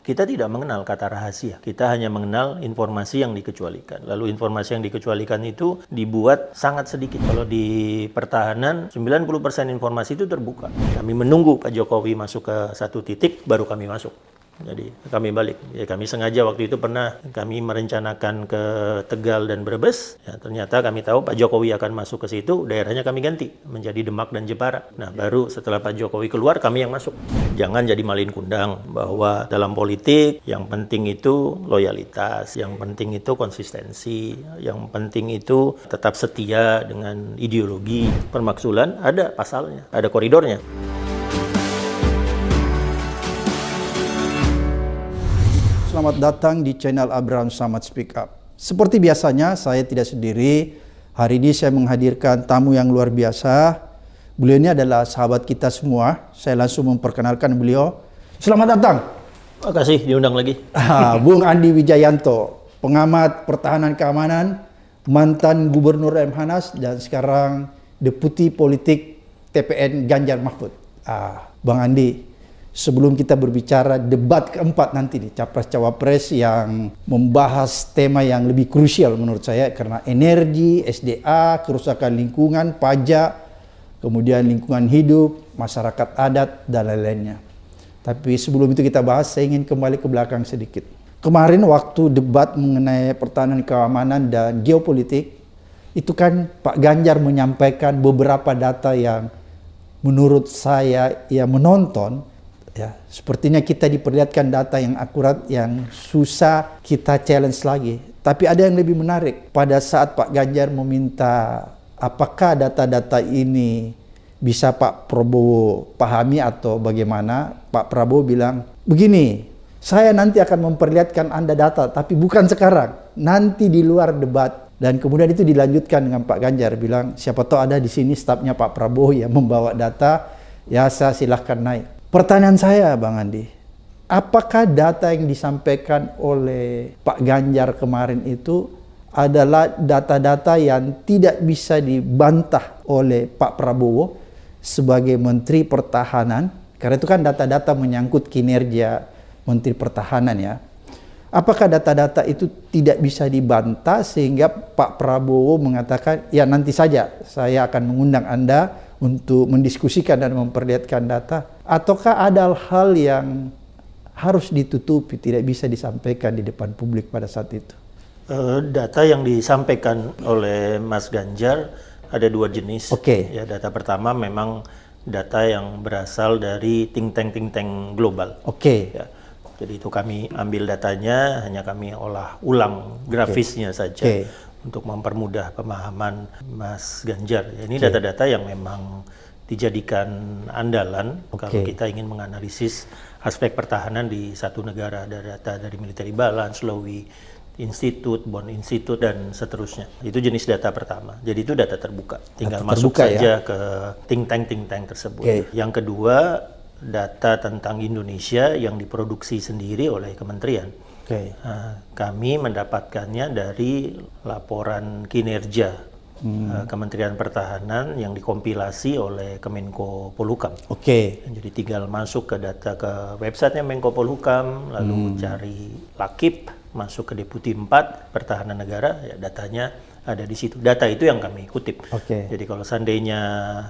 Kita tidak mengenal kata rahasia. Kita hanya mengenal informasi yang dikecualikan. Lalu informasi yang dikecualikan itu dibuat sangat sedikit. Kalau di pertahanan, 90% informasi itu terbuka. Kami menunggu Pak Jokowi masuk ke satu titik, baru kami masuk. Jadi kami balik. Ya, kami sengaja waktu itu pernah kami merencanakan ke Tegal dan Brebes. Ya, ternyata kami tahu Pak Jokowi akan masuk ke situ, daerahnya kami ganti menjadi Demak dan Jepara. Nah, baru setelah Pak Jokowi keluar, kami yang masuk. Jangan jadi malin kundang bahwa dalam politik yang penting itu loyalitas, yang penting itu konsistensi, yang penting itu tetap setia dengan ideologi. Permaksulan ada pasalnya, ada koridornya. Selamat datang di channel Abraham Samad Speak Up. Seperti biasanya, saya tidak sendiri. Hari ini saya menghadirkan tamu yang luar biasa. Beliau ini adalah sahabat kita semua. Saya langsung memperkenalkan beliau. Selamat datang. Terima kasih diundang lagi. Bung Andi Wijayanto, pengamat pertahanan keamanan, mantan Gubernur Lemhanas, dan sekarang Deputi Politik TPN Ganjar Mahfud. Bang Andi, sebelum kita berbicara debat keempat nanti nih, Capres-Cawapres yang membahas tema yang lebih krusial menurut saya, karena energi, SDA, kerusakan lingkungan, pajak, kemudian lingkungan hidup, masyarakat adat, dan lain-lainnya. Tapi sebelum itu kita bahas, saya ingin kembali ke belakang sedikit. Kemarin waktu debat mengenai pertahanan keamanan dan geopolitik, itu kan Pak Ganjar menyampaikan beberapa data yang menurut saya yang menonton, ya, sepertinya kita diperlihatkan data yang akurat, yang susah kita challenge lagi. Tapi ada yang lebih menarik. Pada saat Pak Ganjar meminta apakah data-data ini bisa Pak Prabowo pahami atau bagaimana, Pak Prabowo bilang, begini, saya nanti akan memperlihatkan Anda data, tapi bukan sekarang, nanti di luar debat. Dan kemudian itu dilanjutkan dengan Pak Ganjar, bilang, siapa tahu ada di sini stafnya Pak Prabowo yang membawa data, ya saya silahkan naik. Pertanyaan saya, Bang Andi, apakah data yang disampaikan oleh Pak Ganjar kemarin itu adalah data-data yang tidak bisa dibantah oleh Pak Prabowo sebagai Menteri Pertahanan? Karena itu kan data-data menyangkut kinerja Menteri Pertahanan, ya. Apakah data-data itu tidak bisa dibantah sehingga Pak Prabowo mengatakan, ya nanti saja saya akan mengundang Anda untuk mendiskusikan dan memperlihatkan data? Ataukah ada hal yang harus ditutupi, tidak bisa disampaikan di depan publik pada saat itu? Data yang disampaikan oleh Mas Ganjar ada dua jenis. Oke. Ya, data pertama memang data yang berasal dari think tank global. Oke. Ya, jadi itu kami ambil datanya, hanya kami olah ulang grafisnya saja untuk mempermudah pemahaman Mas Ganjar. Ini data-data yang memang dijadikan andalan kalau kita ingin menganalisis aspek pertahanan di satu negara. Ada data dari Military Balance, Lowy Institute, Bond Institute, dan seterusnya. Itu jenis data pertama. Jadi itu data terbuka. Tinggal data masuk terbuka, saja ya, ke think tank tersebut. Yang kedua, data tentang Indonesia yang diproduksi sendiri oleh kementerian. Kami mendapatkannya dari laporan kinerja Kementerian Pertahanan yang dikompilasi oleh Kemenko Polhukam. Jadi tinggal masuk ke data ke websitenya Menko Polhukam, lalu cari Lakip, masuk ke Deputi 4 Pertahanan Negara, ya datanya ada di situ. Data itu yang kami kutip. Jadi kalau seandainya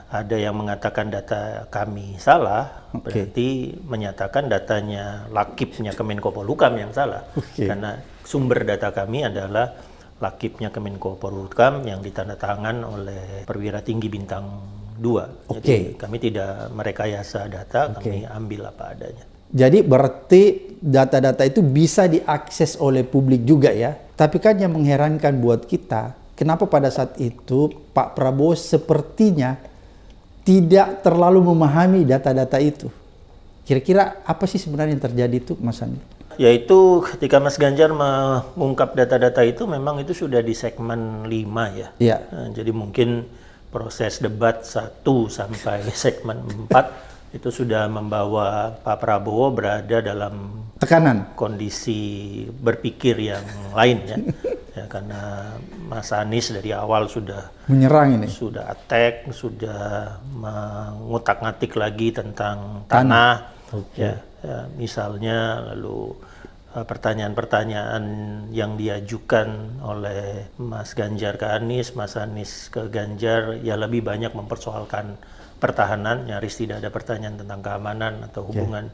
ada yang mengatakan data kami salah, berarti menyatakan datanya Lakipnya Kemenko Polhukam yang salah. Karena sumber data kami adalah Lakipnya Kemenko Polhukam yang ditandatangan oleh perwira tinggi bintang 2. Jadi kami tidak merekayasa data, kami ambil apa adanya. Jadi berarti data-data itu bisa diakses oleh publik juga, ya. Tapi kan yang mengherankan buat kita, kenapa pada saat itu Pak Prabowo sepertinya tidak terlalu memahami data-data itu? Kira-kira apa sih sebenarnya yang terjadi itu, Mas Andi? Yaitu ketika Mas Ganjar mengungkap data-data itu, memang itu sudah di segmen 5 ya. Nah, jadi mungkin proses debat 1 sampai segmen 4 itu sudah membawa Pak Prabowo berada dalam tekanan, kondisi berpikir yang lain, ya. Ya, karena Mas Anies dari awal sudah menyerang ini, sudah attack, sudah mengutak-ngatik lagi tentang tanah. Ya, Ya, misalnya lalu pertanyaan-pertanyaan yang diajukan oleh Mas Ganjar ke Anies, Mas Anies ke Ganjar, ya lebih banyak mempersoalkan pertahanan, nyaris tidak ada pertanyaan tentang keamanan atau hubungan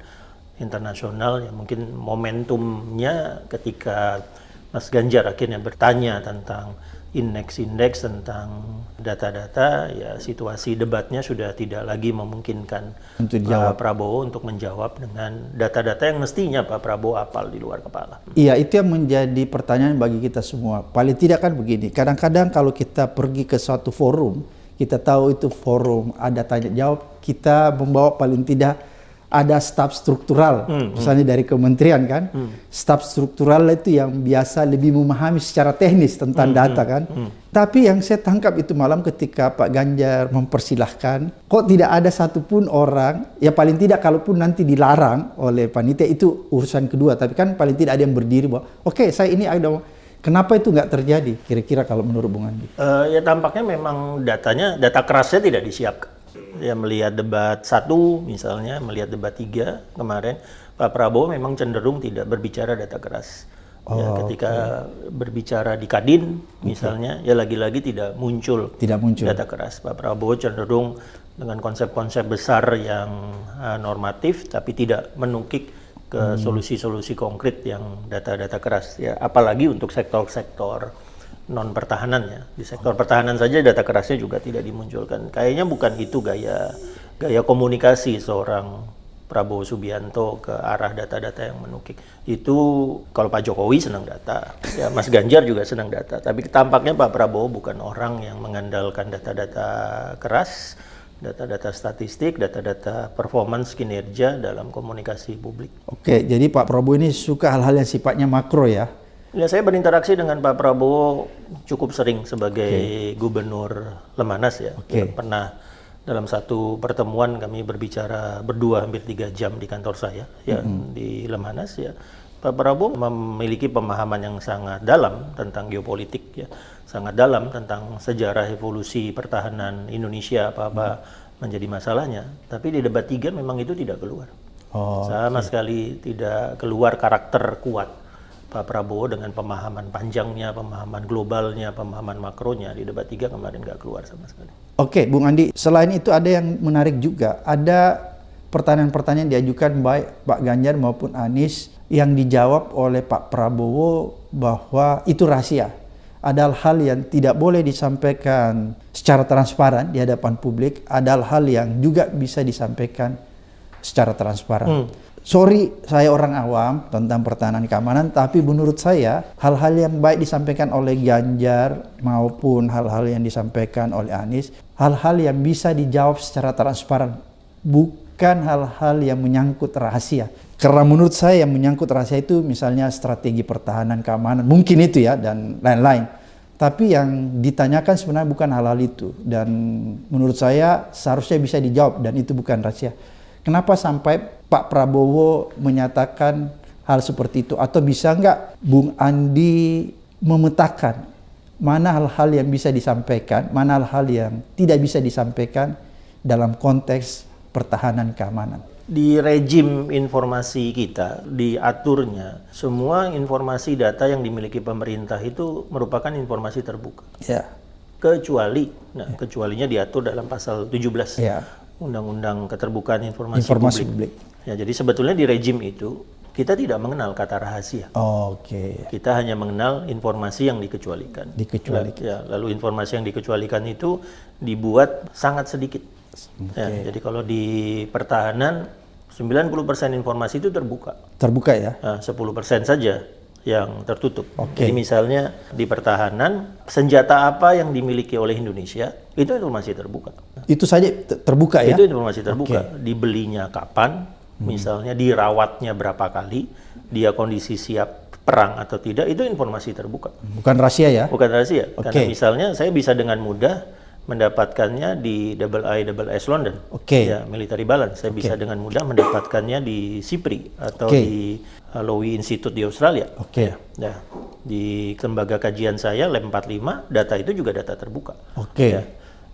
internasional. Ya mungkin momentumnya ketika Mas Ganjar akhirnya bertanya tentang indeks-indeks, tentang data-data, ya situasi debatnya sudah tidak lagi memungkinkan untuk Pak Prabowo untuk menjawab dengan data-data yang mestinya Pak Prabowo hafal di luar kepala. Iya, itu yang menjadi pertanyaan bagi kita semua. Paling tidak kan begini, kadang-kadang kalau kita pergi ke suatu forum, kita tahu itu forum, ada tanya jawab, kita membawa paling tidak ada staf struktural, misalnya dari kementerian kan, staf struktural itu yang biasa lebih memahami secara teknis tentang data kan. Tapi yang saya tangkap itu malam ketika Pak Ganjar mempersilahkan, kok tidak ada satupun orang, ya paling tidak kalaupun nanti dilarang oleh panitia itu urusan kedua, tapi kan paling tidak ada yang berdiri bahwa, oke, saya ini ada. Kenapa itu nggak terjadi? Kira-kira kalau menurut Bung Andi? Ya tampaknya memang data kerasnya tidak disiapkan. Ya melihat debat 1 misalnya, melihat debat 3 kemarin, Pak Prabowo memang cenderung tidak berbicara data keras. Ya, ketika berbicara di Kadin misalnya, ya lagi-lagi tidak muncul data keras. Pak Prabowo cenderung dengan konsep-konsep besar yang normatif, tapi tidak menukik ke solusi-solusi konkret yang data-data keras. Ya, apalagi untuk sektor-sektor non pertahanan ya. Di sektor pertahanan saja data kerasnya juga tidak dimunculkan. Kayaknya bukan itu gaya komunikasi seorang Prabowo Subianto ke arah data-data yang menukik. Itu kalau Pak Jokowi senang data, ya Mas Ganjar juga senang data. Tapi tampaknya Pak Prabowo bukan orang yang mengandalkan data-data keras, data-data statistik, data-data performance kinerja dalam komunikasi publik. Oke, jadi Pak Prabowo ini suka hal-hal yang sifatnya makro ya? Ya, saya berinteraksi dengan Pak Prabowo cukup sering sebagai Gubernur Lemanas ya. Pernah dalam satu pertemuan kami berbicara berdua hampir 3 jam di kantor saya ya di Lemanas ya. Pak Prabowo memiliki pemahaman yang sangat dalam tentang geopolitik ya, sangat dalam tentang sejarah evolusi pertahanan Indonesia, apa-apa menjadi masalahnya. Tapi di debat 3 memang itu tidak keluar. Sama sekali tidak keluar karakter kuat Pak Prabowo dengan pemahaman panjangnya, pemahaman globalnya, pemahaman makronya. Di debat 3 kemarin nggak keluar sama sekali. Oke, Bung Andi, selain itu ada yang menarik juga. Ada pertanyaan-pertanyaan diajukan baik Pak Ganjar maupun Anies yang dijawab oleh Pak Prabowo bahwa itu rahasia. Ada hal yang tidak boleh disampaikan secara transparan di hadapan publik, ada hal yang juga bisa disampaikan secara transparan. Sorry, saya orang awam tentang pertahanan keamanan, tapi menurut saya hal-hal yang baik disampaikan oleh Ganjar maupun hal-hal yang disampaikan oleh Anies, hal-hal yang bisa dijawab secara transparan, bukan hal-hal yang menyangkut rahasia. Karena menurut saya yang menyangkut rahasia itu misalnya strategi pertahanan keamanan, mungkin itu ya, dan lain-lain. Tapi yang ditanyakan sebenarnya bukan hal-hal itu, dan menurut saya seharusnya bisa dijawab dan itu bukan rahasia. Kenapa sampai Pak Prabowo menyatakan hal seperti itu? Atau bisa nggak Bung Andi memetakan mana hal-hal yang bisa disampaikan, mana hal-hal yang tidak bisa disampaikan dalam konteks pertahanan keamanan? Di rejim informasi kita, diaturnya, semua informasi data yang dimiliki pemerintah itu merupakan informasi terbuka. Ya. Kecuali, kecualinya diatur dalam pasal 17. Ya. Undang-Undang Keterbukaan Informasi Publik. Ya, jadi sebetulnya di rejim itu kita tidak mengenal kata rahasia. Kita hanya mengenal informasi yang dikecualikan. Lalu informasi yang dikecualikan itu dibuat sangat sedikit. Ya, jadi kalau di pertahanan 90% informasi itu terbuka. Terbuka ya? 10% saja yang tertutup. Jadi misalnya di pertahanan, senjata apa yang dimiliki oleh Indonesia, itu informasi terbuka. Itu saja terbuka ya? Itu informasi terbuka. Dibelinya kapan, misalnya dirawatnya berapa kali, dia kondisi siap perang atau tidak, itu informasi terbuka. Bukan rahasia ya? Bukan rahasia. Karena misalnya saya bisa dengan mudah mendapatkannya di IIS London, ya, military balance. Saya bisa dengan mudah mendapatkannya di SIPRI atau di Lowy Institute di Australia. Ya, di lembaga kajian saya Lab 45, data itu juga data terbuka. Ya.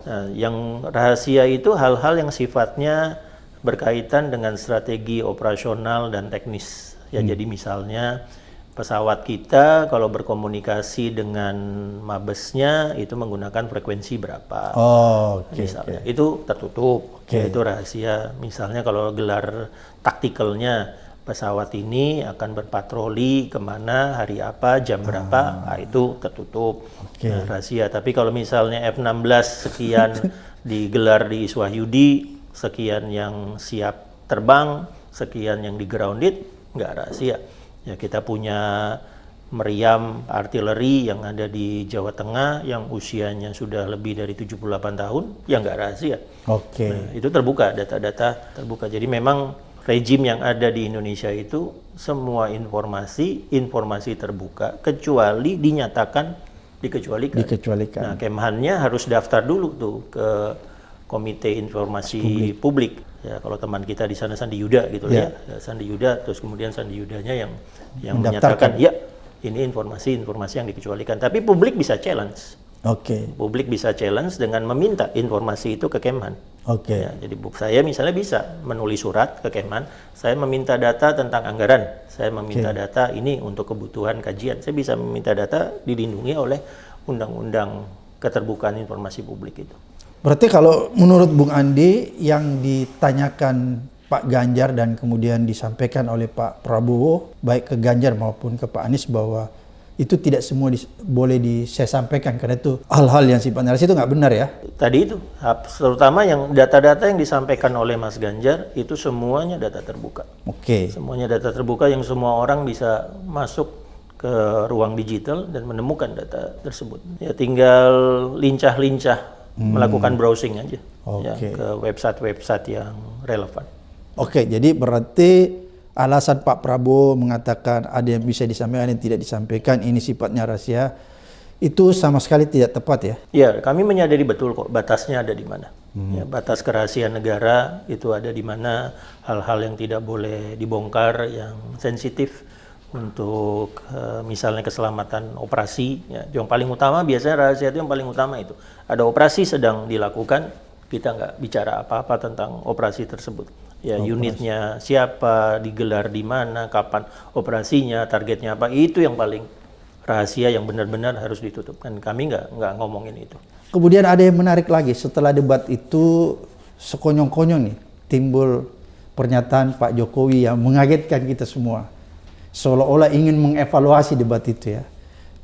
Nah, yang rahasia itu hal-hal yang sifatnya berkaitan dengan strategi operasional dan teknis. Ya, jadi misalnya pesawat kita kalau berkomunikasi dengan mabesnya itu menggunakan frekuensi berapa. Misalnya itu tertutup, itu rahasia. Misalnya kalau gelar taktikalnya pesawat ini akan berpatroli kemana, hari apa, jam berapa, itu tertutup, rahasia. Tapi kalau misalnya F-16 sekian digelar di Iswahyudi, sekian yang siap terbang, sekian yang di grounded, nggak rahasia. Ya, kita punya meriam artileri yang ada di Jawa Tengah yang usianya sudah lebih dari 78 tahun, ya nggak rahasia. Nah, itu terbuka, data-data terbuka. Jadi memang rejim yang ada di Indonesia itu semua informasi terbuka kecuali dinyatakan dikecualikan. Nah, Kemhannya harus daftar dulu tuh ke Komite Informasi Publik. Ya, kalau teman kita di sana Sandi Yuda gitu ya, Sandi Yuda, terus kemudian Sandi Yudanya yang menyatakan ya ini informasi yang dikecualikan. Tapi publik bisa challenge. Publik bisa challenge dengan meminta informasi itu ke Kemhan. Ya, jadi saya misalnya bisa menulis surat ke Kemhan, saya meminta data tentang anggaran, saya meminta data ini untuk kebutuhan kajian. Saya bisa meminta data dilindungi oleh Undang-Undang Keterbukaan Informasi Publik itu. Berarti kalau menurut Bung Andi yang ditanyakan Pak Ganjar dan kemudian disampaikan oleh Pak Prabowo, baik ke Ganjar maupun ke Pak Anies, bahwa itu tidak semua boleh saya sampaikan karena itu hal-hal yang sifatnya rahasia, itu nggak benar ya? Tadi itu, terutama yang data-data yang disampaikan oleh Mas Ganjar itu semuanya data terbuka. Semuanya data terbuka yang semua orang bisa masuk ke ruang digital dan menemukan data tersebut. Ya tinggal lincah-lincah melakukan browsing aja ya, ke website-website yang relevan. Jadi berarti alasan Pak Prabowo mengatakan ada yang bisa disampaikan, ada yang tidak disampaikan, ini sifatnya rahasia, itu sama sekali tidak tepat ya? Ya, kami menyadari betul kok batasnya ada di mana. Ya, batas kerahasiaan negara itu ada di mana, hal-hal yang tidak boleh dibongkar, yang sensitif untuk misalnya keselamatan operasi. Ya, yang paling utama biasanya rahasia itu yang paling utama itu. Ada operasi sedang dilakukan, kita nggak bicara apa-apa tentang operasi tersebut. Ya, unitnya siapa, digelar di mana, kapan operasinya, targetnya apa, itu yang paling rahasia yang benar-benar harus ditutup. Dan kami nggak ngomongin itu. Kemudian ada yang menarik lagi, setelah debat itu sekonyong-konyong nih, timbul pernyataan Pak Jokowi yang mengagetkan kita semua. Seolah-olah ingin mengevaluasi debat itu ya.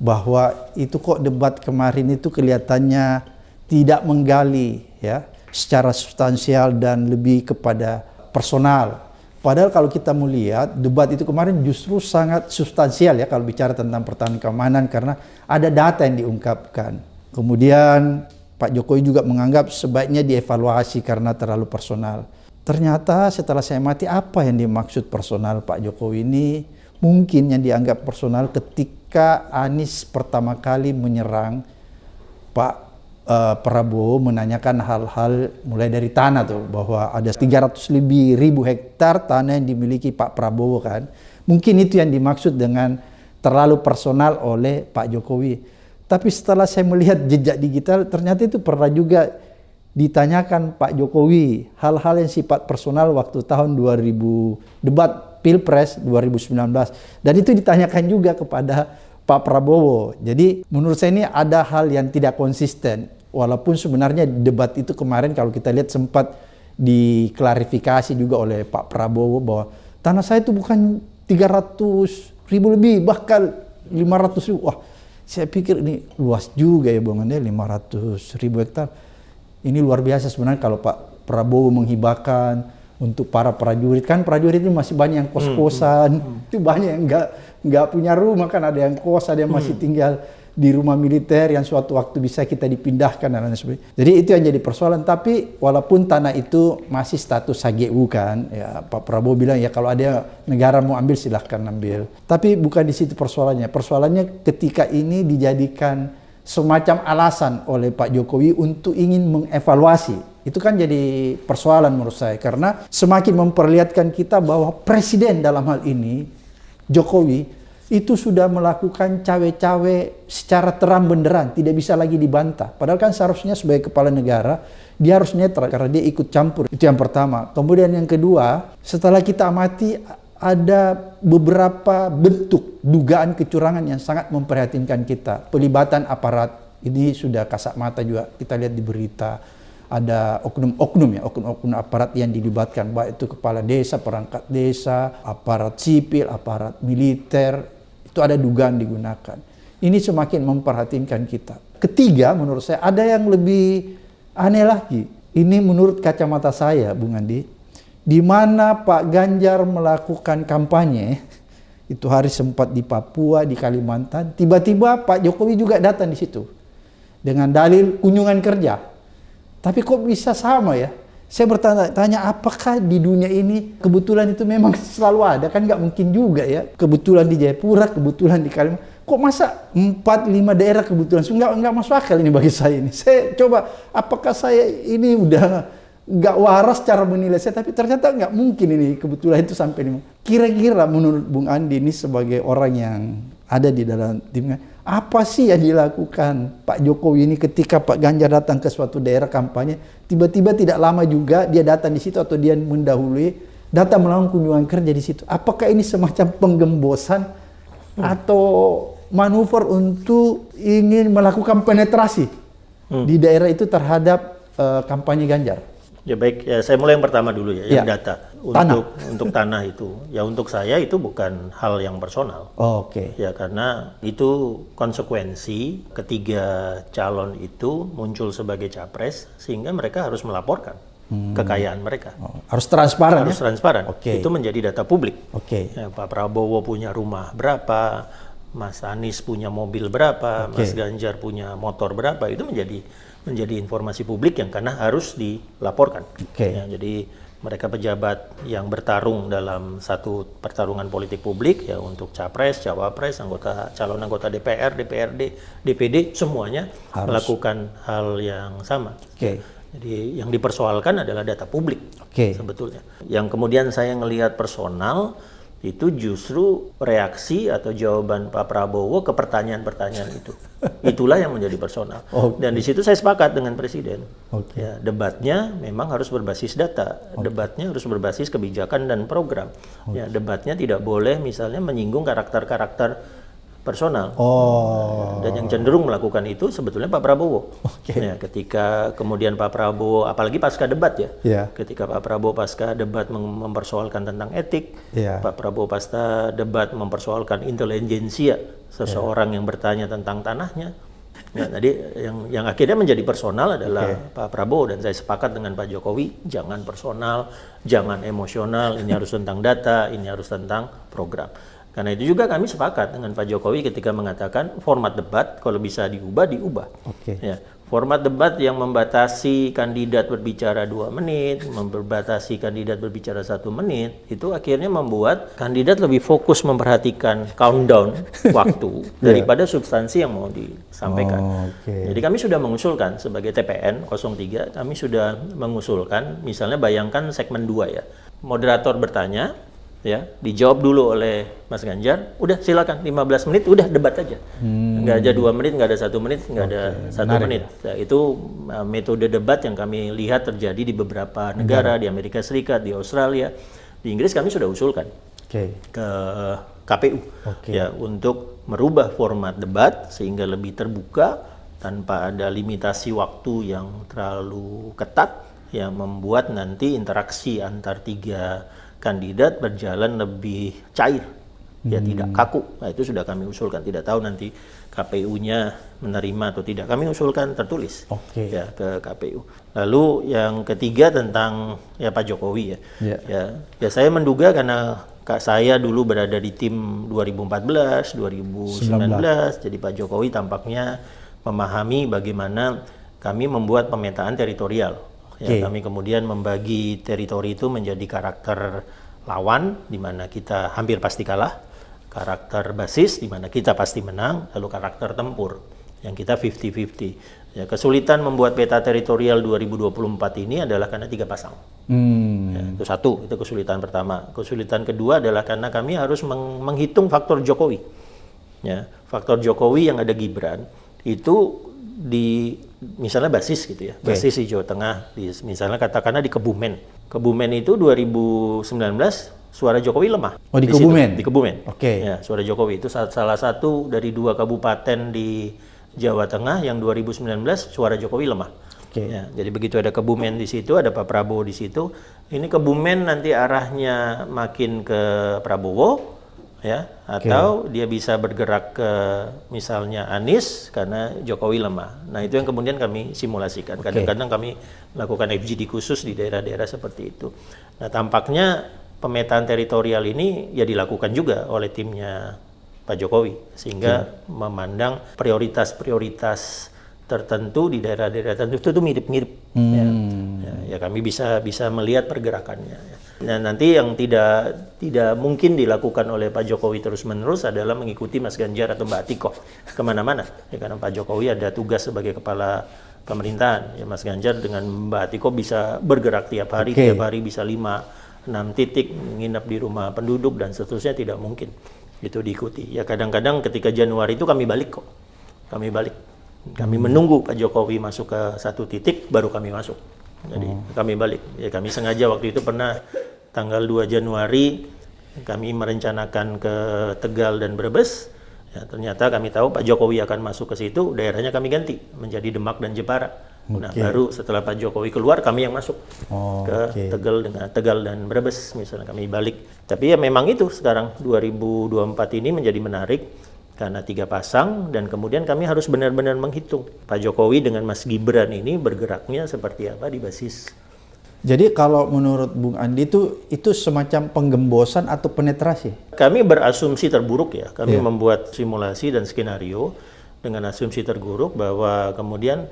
Bahwa itu kok debat kemarin itu kelihatannya tidak menggali ya secara substansial dan lebih kepada personal. Padahal kalau kita melihat debat itu kemarin justru sangat substansial ya kalau bicara tentang pertahanan keamanan karena ada data yang diungkapkan. Kemudian Pak Jokowi juga menganggap sebaiknya dievaluasi karena terlalu personal. Ternyata setelah saya mati apa yang dimaksud personal Pak Jokowi ini? Mungkin yang dianggap personal ketika Anies pertama kali menyerang Pak Prabowo menanyakan hal-hal mulai dari tanah tuh, bahwa ada 300 lebih ribu hektar tanah yang dimiliki Pak Prabowo kan. Mungkin itu yang dimaksud dengan terlalu personal oleh Pak Jokowi. Tapi setelah saya melihat jejak digital, ternyata itu pernah juga ditanyakan Pak Jokowi hal-hal yang sifat personal waktu tahun 2000 debat Pilpres 2019, dan itu ditanyakan juga kepada Pak Prabowo. Jadi menurut saya ini ada hal yang tidak konsisten, walaupun sebenarnya debat itu kemarin kalau kita lihat sempat diklarifikasi juga oleh Pak Prabowo bahwa tanah saya itu bukan 300 ribu lebih, bahkan 500 ribu. Wah, saya pikir ini luas juga ya Bang Ande, 500 ribu hektar. Ini luar biasa sebenarnya kalau Pak Prabowo menghibahkan untuk para prajurit. Kan prajurit itu masih banyak yang kos-kosan, itu banyak yang nggak punya rumah, kan ada yang kos, ada yang masih tinggal di rumah militer yang suatu waktu bisa kita dipindahkan dan lain sebagainya. Jadi itu yang jadi persoalan. Tapi walaupun tanah itu masih status HGU kan, ya Pak Prabowo bilang ya kalau ada negara mau ambil silahkan ambil. Tapi bukan di situ persoalannya. Persoalannya ketika ini dijadikan semacam alasan oleh Pak Jokowi untuk ingin mengevaluasi. Itu kan jadi persoalan menurut saya, karena semakin memperlihatkan kita bahwa presiden dalam hal ini, Jokowi, itu sudah melakukan cawe-cawe secara terang benderang, tidak bisa lagi dibantah. Padahal kan seharusnya sebagai kepala negara, dia harus netral karena dia ikut campur. Itu yang pertama. Kemudian yang kedua, setelah kita amati, ada beberapa bentuk dugaan kecurangan yang sangat memprihatinkan kita. Pelibatan aparat, ini sudah kasat mata juga, kita lihat di berita. Ada oknum aparat yang dilibatkan, baik itu kepala desa, perangkat desa, aparat sipil, aparat militer, itu ada dugaan digunakan. Ini semakin memperhatinkan kita. Ketiga, menurut saya ada yang lebih aneh lagi. Ini menurut kacamata saya, Bung Andi, di mana Pak Ganjar melakukan kampanye, itu hari sempat di Papua, di Kalimantan, tiba-tiba Pak Jokowi juga datang di situ dengan dalil kunjungan kerja. Tapi kok bisa sama ya? Saya bertanya-tanya, apakah di dunia ini kebetulan itu memang selalu ada? Kan nggak mungkin juga ya. Kebetulan di Jayapura, kebetulan di Kalimantan. Kok masa 4-5 daerah kebetulan? Nggak masuk akal ini bagi saya ini. Saya coba, apakah saya ini udah nggak waras cara menilai saya? Tapi ternyata nggak mungkin ini kebetulan itu sampai ini. Kira-kira menurut Bung Andi ini sebagai orang yang ada di dalam timnya, apa sih yang dilakukan Pak Jokowi ini ketika Pak Ganjar datang ke suatu daerah kampanye, tiba-tiba tidak lama juga dia datang di situ atau dia mendahului, datang melakukan kunjungan kerja di situ. Apakah ini semacam penggembosan atau manuver untuk ingin melakukan penetrasi di daerah itu terhadap kampanye Ganjar? Ya baik, ya, saya mulai yang pertama dulu ya, yang data. Untuk tanah itu, ya untuk saya itu bukan hal yang personal. Oke. Ya karena itu konsekuensi ketiga calon itu muncul sebagai capres, sehingga mereka harus melaporkan kekayaan mereka. Harus transparan. Harus transparan. Oke. Itu menjadi data publik. Oke. Ya, Pak Prabowo punya rumah berapa, Mas Anies punya mobil berapa, Mas Ganjar punya motor berapa, itu menjadi informasi publik yang karena harus dilaporkan. Ya, jadi mereka pejabat yang bertarung dalam satu pertarungan politik publik ya untuk capres, cawapres, calon anggota DPR, DPRD, DPD semuanya harus melakukan hal yang sama. Jadi yang dipersoalkan adalah data publik sebetulnya. Yang kemudian saya ngelihat personal itu justru reaksi atau jawaban Pak Prabowo ke pertanyaan-pertanyaan itu. Itulah yang menjadi personal. Dan di situ saya sepakat dengan Presiden. Ya, debatnya memang harus berbasis data. Debatnya harus berbasis kebijakan dan program. Ya, debatnya tidak boleh misalnya menyinggung karakter-karakter personal. Dan yang cenderung melakukan itu sebetulnya Pak Prabowo. Ya, ketika kemudian Pak Prabowo, apalagi pasca debat ya, ketika Pak Prabowo pasca debat mempersoalkan tentang etik, Pak Prabowo pasca debat mempersoalkan intelijensia seseorang yang bertanya tentang tanahnya. Ya, tadi yang akhirnya menjadi personal adalah Pak Prabowo, dan saya sepakat dengan Pak Jokowi, jangan personal, jangan emosional, ini harus tentang data, ini harus tentang program. Karena itu juga kami sepakat dengan Pak Jokowi ketika mengatakan format debat kalau bisa diubah. Ya, format debat yang membatasi kandidat berbicara 2 menit, membatasi kandidat berbicara 1 menit, itu akhirnya membuat kandidat lebih fokus memperhatikan countdown waktu daripada substansi yang mau disampaikan. Jadi kami sudah mengusulkan sebagai TPN 03, kami sudah mengusulkan, misalnya bayangkan segmen 2 ya, moderator bertanya, ya, dijawab dulu oleh Mas Ganjar, udah silakan 15 menit, udah debat aja. Nggak ada 2 menit, nggak ada 1 menit, nggak ada 1 menit. Ya, itu metode debat yang kami lihat terjadi di beberapa negara, di Amerika Serikat, di Australia, di Inggris kami sudah usulkan ke KPU ya untuk merubah format debat sehingga lebih terbuka tanpa ada limitasi waktu yang terlalu ketat yang membuat nanti interaksi antar 3 kandidat berjalan lebih cair, ya tidak kaku. Nah itu sudah kami usulkan, tidak tahu nanti KPU-nya menerima atau tidak. Kami usulkan tertulis ya ke KPU. Lalu yang ketiga tentang ya Pak Jokowi ya saya menduga karena saya dulu berada di tim 2014, 2019, jadi Pak Jokowi tampaknya memahami bagaimana kami membuat pemetaan teritorial. Ya, kami kemudian membagi teritori itu menjadi karakter lawan, di mana kita hampir pasti kalah, karakter basis, di mana kita pasti menang, lalu karakter tempur, yang kita 50-50. Ya, kesulitan membuat peta teritorial 2024 ini adalah karena 3 pasang. Ya, itu satu, itu kesulitan pertama. Kesulitan kedua adalah karena kami harus menghitung faktor Jokowi. Ya, faktor Jokowi yang ada Gibran itu di misalnya basis gitu ya, basis di Jawa Tengah, misalnya katakanlah di Kebumen. Kebumen itu 2019 suara Jokowi lemah. Oh, di Kebumen? Di Kebumen. Oke. Ya, suara Jokowi itu salah satu dari 2 kabupaten di Jawa Tengah yang 2019 suara Jokowi lemah. Oke. Ya, jadi begitu ada Kebumen di situ, ada Pak Prabowo di situ. Ini Kebumen nanti arahnya makin ke Prabowo, ya, atau dia bisa bergerak ke misalnya Anies karena Jokowi lemah. Nah, itu yang kemudian kami simulasikan. Kadang-kadang kami lakukan FGD khusus di daerah-daerah seperti itu. Nah, tampaknya pemetaan teritorial ini ya dilakukan juga oleh timnya Pak Jokowi, sehingga memandang prioritas-prioritas tertentu di daerah-daerah tertentu itu mirip-mirip. Ya, kami bisa melihat pergerakannya. Ya. Nah, nanti yang tidak mungkin dilakukan oleh Pak Jokowi terus-menerus adalah mengikuti Mas Ganjar atau Mbak Atikoh kemana-mana. Ya, karena Pak Jokowi ada tugas sebagai kepala pemerintahan. Ya, Mas Ganjar dengan Mbak Atikoh bisa bergerak tiap hari bisa 5-6 titik, nginap di rumah penduduk dan seterusnya, tidak mungkin itu diikuti. Ya, kadang-kadang ketika Januari itu kami balik kok. Kami menunggu Pak Jokowi masuk ke satu titik, baru kami masuk. Jadi kami balik. Ya, kami sengaja waktu itu pernah tanggal 2 Januari kami merencanakan ke Tegal dan Brebes. Ya, ternyata kami tahu Pak Jokowi akan masuk ke situ, daerahnya kami ganti menjadi Demak dan Jepara. Nah, baru setelah Pak Jokowi keluar, kami yang masuk ke Tegal dan Brebes, misalnya kami balik. Tapi ya memang itu sekarang 2024 ini menjadi menarik. Karena 3 pasang, dan kemudian kami harus benar-benar menghitung Pak Jokowi dengan Mas Gibran ini bergeraknya seperti apa di basis. Jadi kalau menurut Bung Andi itu semacam penggembosan atau penetrasi? Kami berasumsi terburuk ya, kami membuat simulasi dan skenario dengan asumsi terburuk bahwa kemudian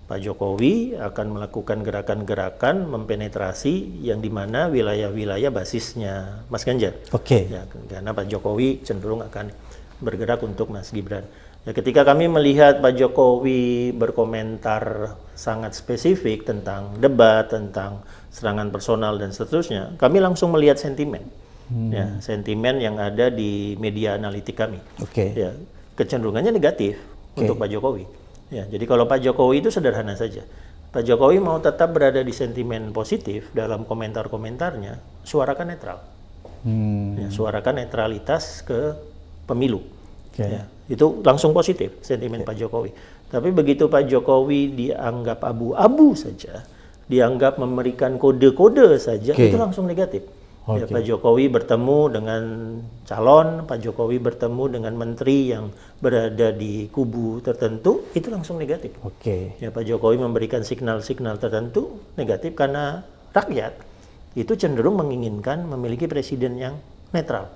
Pak Jokowi akan melakukan gerakan-gerakan mempenetrasi yang dimana wilayah-wilayah basisnya Mas Ganjar. Ya, karena Pak Jokowi cenderung akan bergerak untuk Mas Gibran. Ya, ketika kami melihat Pak Jokowi berkomentar sangat spesifik tentang debat, tentang serangan personal dan seterusnya, kami langsung melihat sentimen. Ya, sentimen yang ada di media analitik kami. Ya, kecenderungannya negatif untuk Pak Jokowi. Ya, jadi kalau Pak Jokowi itu sederhana saja. Pak Jokowi mau tetap berada di sentimen positif dalam komentar-komentarnya, suarakan netral. Ya, suarakan netralitas ke pemilu. Ya, itu langsung positif sentimen Pak Jokowi. Tapi begitu Pak Jokowi dianggap abu-abu saja, dianggap memberikan kode-kode saja, itu langsung negatif. Ya, Pak Jokowi bertemu dengan calon, Pak Jokowi bertemu dengan menteri yang berada di kubu tertentu, itu langsung negatif. Ya, Pak Jokowi memberikan signal-signal tertentu negatif karena rakyat itu cenderung menginginkan memiliki presiden yang netral.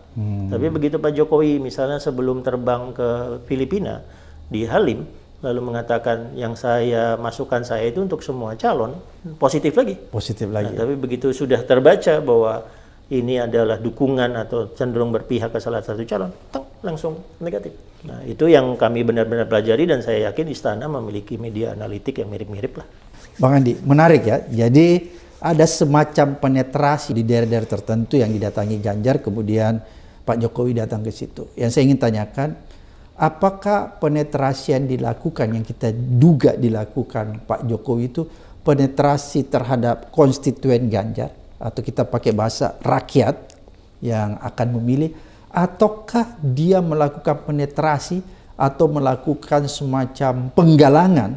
Tapi begitu Pak Jokowi misalnya sebelum terbang ke Filipina di Halim lalu mengatakan yang saya masukkan saya itu untuk semua calon, positif lagi. Nah, tapi begitu sudah terbaca bahwa ini adalah dukungan atau cenderung berpihak ke salah satu calon, langsung negatif. Nah, itu yang kami benar-benar pelajari dan saya yakin Istana memiliki media analitik yang mirip-mirip lah. Bang Andi, menarik ya. Jadi ada semacam penetrasi di daerah-daerah tertentu yang didatangi Ganjar, kemudian Pak Jokowi datang ke situ. Yang saya ingin tanyakan, apakah penetrasi yang dilakukan, yang kita duga dilakukan Pak Jokowi itu penetrasi terhadap konstituen Ganjar, atau kita pakai bahasa rakyat yang akan memilih, ataukah dia melakukan penetrasi atau melakukan semacam penggalangan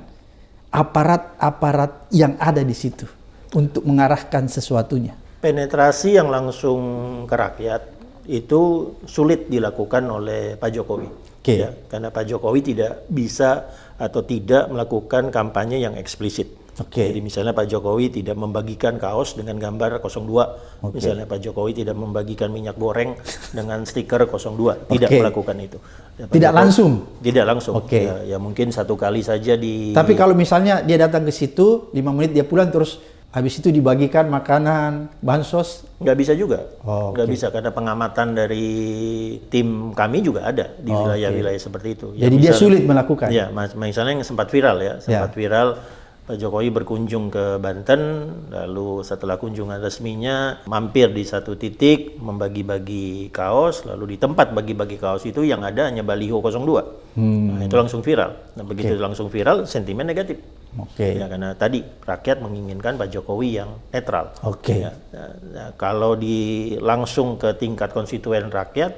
aparat-aparat yang ada di situ untuk mengarahkan sesuatunya? Penetrasi yang langsung ke rakyat itu sulit dilakukan oleh Pak Jokowi. Ya, karena Pak Jokowi tidak bisa atau tidak melakukan kampanye yang eksplisit. Jadi misalnya Pak Jokowi tidak membagikan kaos dengan gambar 02. Misalnya Pak Jokowi tidak membagikan minyak goreng dengan stiker 02. Tidak melakukan itu. Ya, tidak Jokowi, langsung? Tidak langsung. Ya mungkin satu kali saja di... Tapi kalau misalnya dia datang ke situ, 5 menit dia pulang terus habis itu dibagikan makanan, bansos? Nggak bisa juga. Nggak bisa, karena pengamatan dari tim kami juga ada di wilayah-wilayah seperti itu. Jadi ya, misalnya, dia sulit melakukan? Ya, misalnya yang sempat viral ya. Sempat viral Pak Jokowi berkunjung ke Banten, lalu setelah kunjungan resminya mampir di satu titik, membagi-bagi kaos, lalu di tempat bagi-bagi kaos itu yang ada hanya baliho 02. Nah, itu langsung viral. Nah, begitu langsung viral, sentimen negatif. Ya, karena tadi rakyat menginginkan Pak Jokowi yang netral. Ya, nah, kalau langsung ke tingkat konstituen rakyat,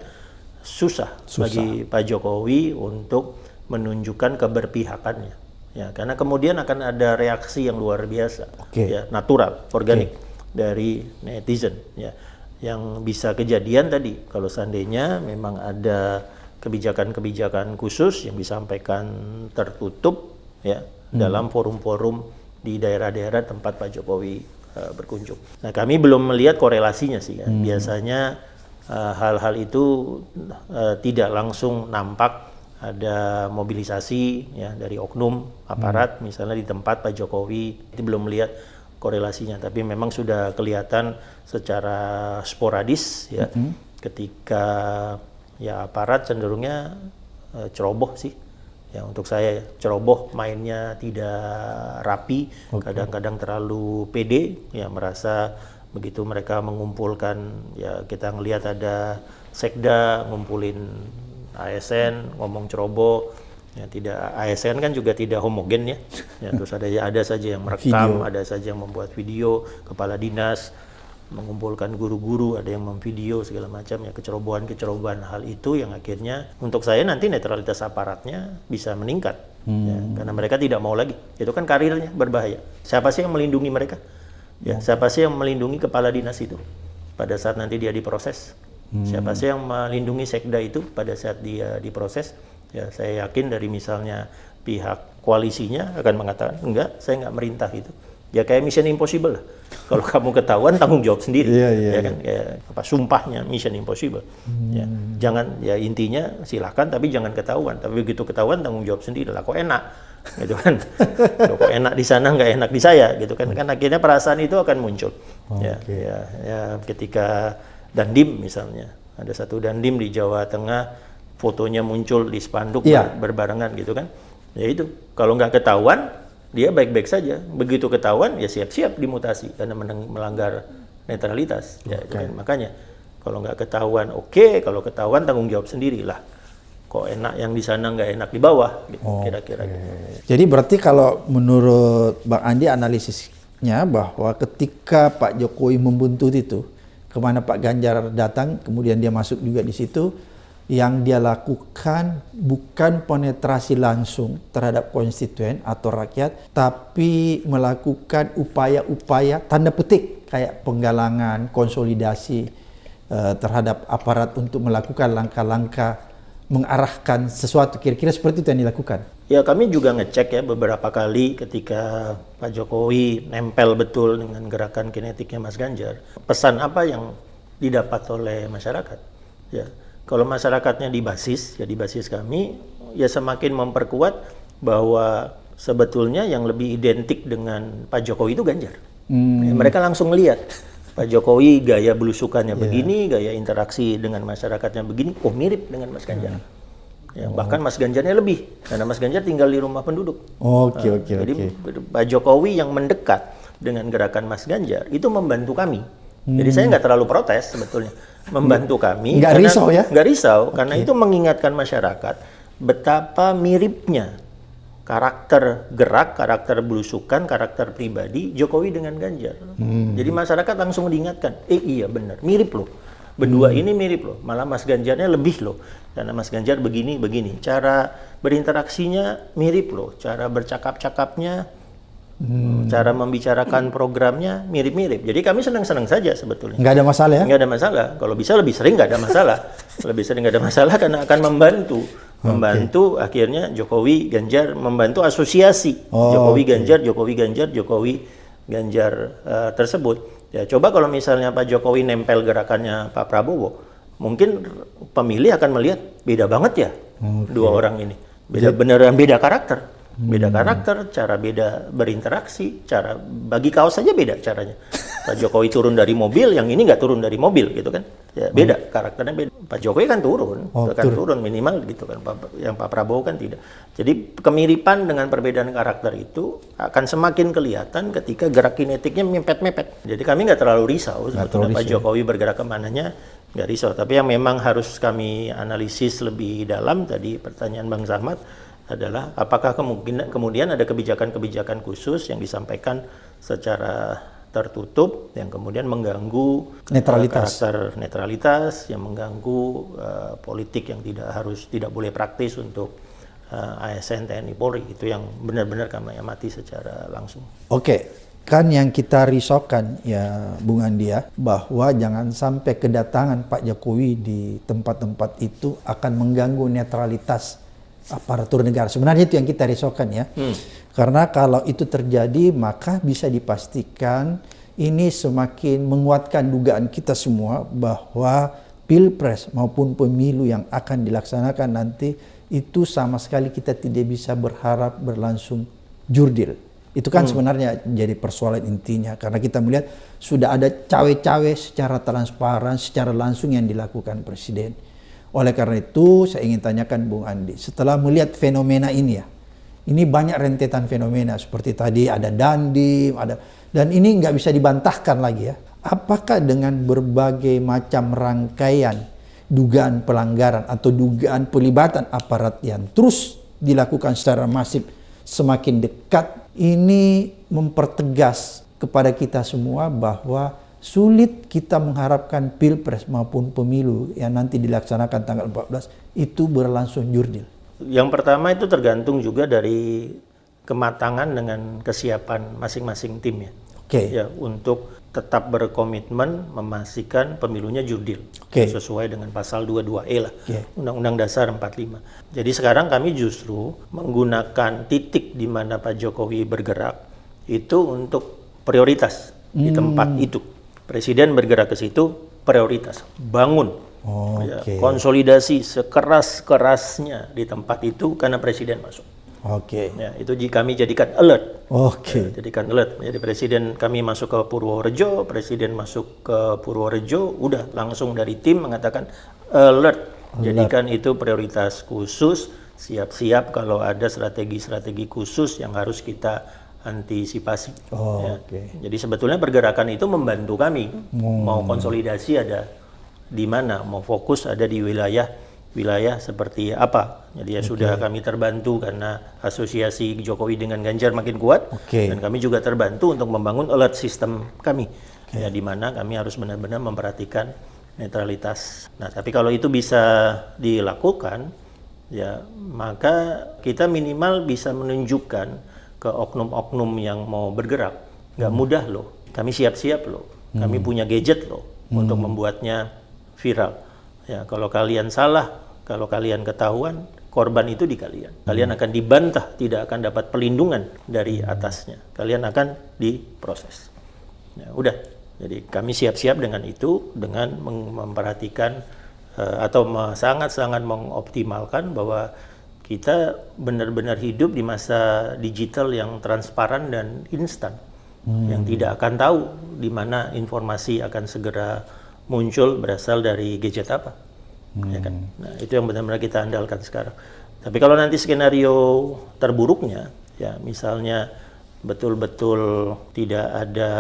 susah bagi Pak Jokowi untuk menunjukkan keberpihakannya. Ya, karena kemudian akan ada reaksi yang luar biasa, ya, natural, organik dari netizen, ya, yang bisa kejadian tadi kalau seandainya memang ada kebijakan-kebijakan khusus yang disampaikan tertutup, ya, dalam forum-forum di daerah-daerah tempat Pak Jokowi berkunjung. Nah, kami belum melihat korelasinya sih, ya. Biasanya hal-hal itu tidak langsung nampak. Ada mobilisasi, ya, dari oknum aparat misalnya di tempat Pak Jokowi, itu belum melihat korelasinya, tapi memang sudah kelihatan secara sporadis, ya, ketika ya aparat cenderungnya ceroboh sih, ya, untuk saya ceroboh, mainnya tidak rapi, kadang-kadang terlalu pede, ya, merasa begitu mereka mengumpulkan, ya, kita ngelihat ada sekda ngumpulin ASN ngomong ceroboh, ya, tidak, ASN kan juga tidak homogen, ya, ya, terus ada saja yang merekam, ada saja yang membuat video, kepala dinas mengumpulkan guru-guru, ada yang memvideo segala macam, ya, kecerobohan hal itu yang akhirnya untuk saya nanti netralitas aparatnya bisa meningkat, ya, karena mereka tidak mau lagi, itu kan karirnya berbahaya. Siapa sih yang melindungi mereka? Ya, siapa sih yang melindungi kepala dinas itu pada saat nanti dia diproses? Siapa sih yang melindungi sekda itu pada saat dia diproses? Ya, saya yakin dari misalnya pihak koalisinya akan mengatakan, enggak, saya nggak merintah itu. Ya kayak Mission Impossible lah. Kalau kamu ketahuan tanggung jawab sendiri, ya kan, kayak apa sumpahnya Mission Impossible. Ya, jangan, ya intinya silahkan tapi jangan ketahuan. Tapi begitu ketahuan tanggung jawab sendiri lah. Kok enak, gitu kan? Kok enak di sana nggak enak di saya, gitu kan? Kan akhirnya perasaan itu akan muncul. Ya, ketika Dandim misalnya, ada satu Dandim di Jawa Tengah, fotonya muncul di spanduk berbarengan gitu kan. Ya itu, kalau nggak ketahuan, dia baik-baik saja. Begitu ketahuan, ya siap-siap dimutasi karena melanggar netralitas. Ya, kan? Makanya, kalau nggak ketahuan, kalau ketahuan tanggung jawab sendiri lah. Kok enak yang di sana nggak enak di bawah, gitu, kira-kira. Jadi berarti kalau menurut Bang Andi analisisnya bahwa ketika Pak Jokowi membuntut itu, kemana Pak Ganjar datang, kemudian dia masuk juga di situ, yang dia lakukan bukan penetrasi langsung terhadap konstituen atau rakyat, tapi melakukan upaya-upaya tanda petik kayak penggalangan, konsolidasi terhadap aparat untuk melakukan langkah-langkah mengarahkan sesuatu, kira-kira seperti itu yang dilakukan. Ya, kami juga ngecek ya beberapa kali ketika Pak Jokowi nempel betul dengan gerakan kinetiknya Mas Ganjar. Pesan apa yang didapat oleh masyarakat? Ya, kalau masyarakatnya di basis kami, ya semakin memperkuat bahwa sebetulnya yang lebih identik dengan Pak Jokowi itu Ganjar. Ya, mereka langsung melihat Pak Jokowi gaya belusukannya begini, gaya interaksi dengan masyarakatnya begini, mirip dengan Mas Ganjar. Ya, bahkan Mas Ganjarnya lebih, karena Mas Ganjar tinggal di rumah penduduk. Jadi Pak Jokowi yang mendekat dengan gerakan Mas Ganjar itu membantu kami. Jadi saya nggak terlalu protes sebetulnya, membantu kami. Nggak risau ya? Nggak risau, karena itu mengingatkan masyarakat betapa miripnya karakter gerak, karakter belusukan, karakter pribadi Jokowi dengan Ganjar. Jadi masyarakat langsung diingatkan, iya benar, mirip loh. Berdua ini mirip loh, malah Mas Ganjarnya lebih loh. Karena Mas Ganjar begini. Cara berinteraksinya mirip loh, cara bercakap-cakapnya, cara membicarakan programnya mirip-mirip. Jadi kami senang-senang saja sebetulnya. Nggak ada masalah ya? Nggak ada masalah. Kalau bisa lebih sering nggak ada masalah. Lebih sering nggak ada masalah karena akan membantu akhirnya Jokowi Ganjar, membantu asosiasi Jokowi Ganjar tersebut. Ya coba kalau misalnya Pak Jokowi nempel gerakannya Pak Prabowo, mungkin pemilih akan melihat beda banget ya dua orang ini. Beneran beda karakter. Beda karakter, cara beda berinteraksi, cara bagi kaos saja beda caranya. Pak Jokowi turun dari mobil, yang ini nggak turun dari mobil gitu kan. Ya, beda, karakternya beda. Pak Jokowi kan turun, turun minimal gitu kan. Yang Pak Prabowo kan tidak. Jadi kemiripan dengan perbedaan karakter itu akan semakin kelihatan ketika gerak kinetiknya mepet-mepet. Jadi kami nggak terlalu risau sebetulnya Pak Jokowi bergerak kemananya, nggak risau. Tapi yang memang harus kami analisis lebih dalam, tadi pertanyaan Bang Zahmat adalah apakah kemudian ada kebijakan-kebijakan khusus yang disampaikan secara tertutup yang kemudian mengganggu karakter netralitas, yang mengganggu politik yang tidak boleh praktis untuk ASN, TNI, Polri. Itu yang benar-benar kami amati secara langsung. Oke, kan yang kita risaukan ya Bung Andi ya, bahwa jangan sampai kedatangan Pak Jokowi di tempat-tempat itu akan mengganggu netralitas aparatur negara. Sebenarnya itu yang kita risaukan ya. Karena kalau itu terjadi, maka bisa dipastikan ini semakin menguatkan dugaan kita semua bahwa Pilpres maupun pemilu yang akan dilaksanakan nanti itu sama sekali kita tidak bisa berharap berlangsung jurdil. Itu kan sebenarnya jadi persoalan intinya. Karena kita melihat sudah ada cawe-cawe secara transparan, secara langsung yang dilakukan Presiden. Oleh karena itu, saya ingin tanyakan Bung Andi, setelah melihat fenomena ini ya, ini banyak rentetan fenomena seperti tadi ada Dandim, dan ini nggak bisa dibantahkan lagi ya. Apakah dengan berbagai macam rangkaian dugaan pelanggaran atau dugaan pelibatan aparat yang terus dilakukan secara masif semakin dekat, ini mempertegas kepada kita semua bahwa sulit kita mengharapkan Pilpres maupun pemilu yang nanti dilaksanakan tanggal 14 itu berlangsung jurdil. Yang pertama itu tergantung juga dari kematangan dengan kesiapan masing-masing tim ya. Ya, untuk tetap berkomitmen memastikan pemilunya jurdil sesuai dengan pasal 22E lah, Undang-Undang Dasar 45. Jadi sekarang kami justru menggunakan titik di mana Pak Jokowi bergerak itu untuk prioritas di tempat itu. Presiden bergerak ke situ prioritas, bangun. Konsolidasi sekeras-kerasnya di tempat itu karena Presiden masuk. Ya, itu kami jadikan alert. Ya, jadikan alert. Jadi Presiden kami masuk ke Purworejo, Presiden masuk ke Purworejo, udah langsung dari tim mengatakan alert. Jadikan itu prioritas khusus, siap-siap kalau ada strategi-strategi khusus yang harus kita antisipasi. Jadi sebetulnya pergerakan itu membantu kami. Mau konsolidasi ada di mana, mau fokus ada di wilayah seperti apa. Jadi ya sudah kami terbantu karena asosiasi Jokowi dengan Ganjar makin kuat, dan kami juga terbantu untuk membangun alert system kami. Ya, di mana kami harus benar-benar memperhatikan netralitas. Nah, tapi kalau itu bisa dilakukan, ya maka kita minimal bisa menunjukkan ke oknum-oknum yang mau bergerak, nggak mudah loh. Kami siap-siap loh. Kami punya gadget loh untuk membuatnya viral. Ya, kalau kalian salah, kalau kalian ketahuan, korban itu di kalian. Kalian akan dibantah, tidak akan dapat perlindungan dari atasnya. Kalian akan diproses. Ya, udah. Jadi kami siap-siap dengan itu, dengan memperhatikan atau sangat-sangat mengoptimalkan bahwa kita benar-benar hidup di masa digital yang transparan dan instan. Yang tidak akan tahu di mana informasi akan segera muncul berasal dari gadget apa, ya kan? Nah, itu yang benar-benar kita andalkan sekarang. Tapi kalau nanti skenario terburuknya, ya misalnya betul-betul tidak ada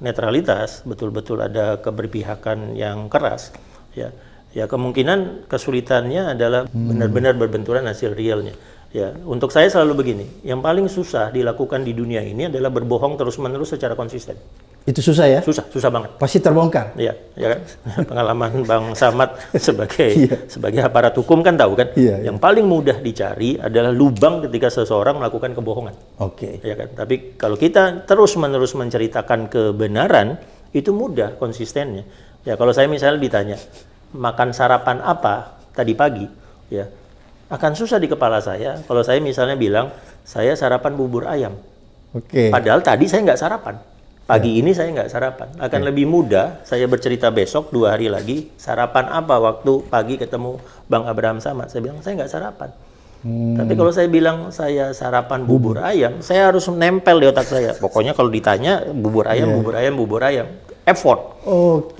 netralitas, betul-betul ada keberpihakan yang keras, ya kemungkinan kesulitannya adalah benar-benar berbenturan hasil realnya. Ya, untuk saya selalu begini, yang paling susah dilakukan di dunia ini adalah berbohong terus-menerus secara konsisten. Itu susah ya? Susah banget. Pasti terbongkar. Iya, ya kan? Pengalaman Bang Samad sebagai aparat hukum kan tahu kan? Yang paling mudah dicari adalah lubang ketika seseorang melakukan kebohongan. Ya kan? Tapi kalau kita terus-menerus menceritakan kebenaran, itu mudah konsistennya. Ya, kalau saya misalnya ditanya, makan sarapan apa tadi pagi? Ya, akan susah di kepala saya kalau saya misalnya bilang saya sarapan bubur ayam. Padahal tadi saya nggak sarapan. Pagi ini saya nggak sarapan. Akan lebih mudah saya bercerita besok 2 hari lagi sarapan apa waktu pagi ketemu Bang Abraham Samad. Saya bilang saya nggak sarapan. Tapi kalau saya bilang saya sarapan bubur ayam, saya harus nempel di otak saya. Pokoknya kalau ditanya bubur ayam, bubur ayam, bubur ayam. Effort.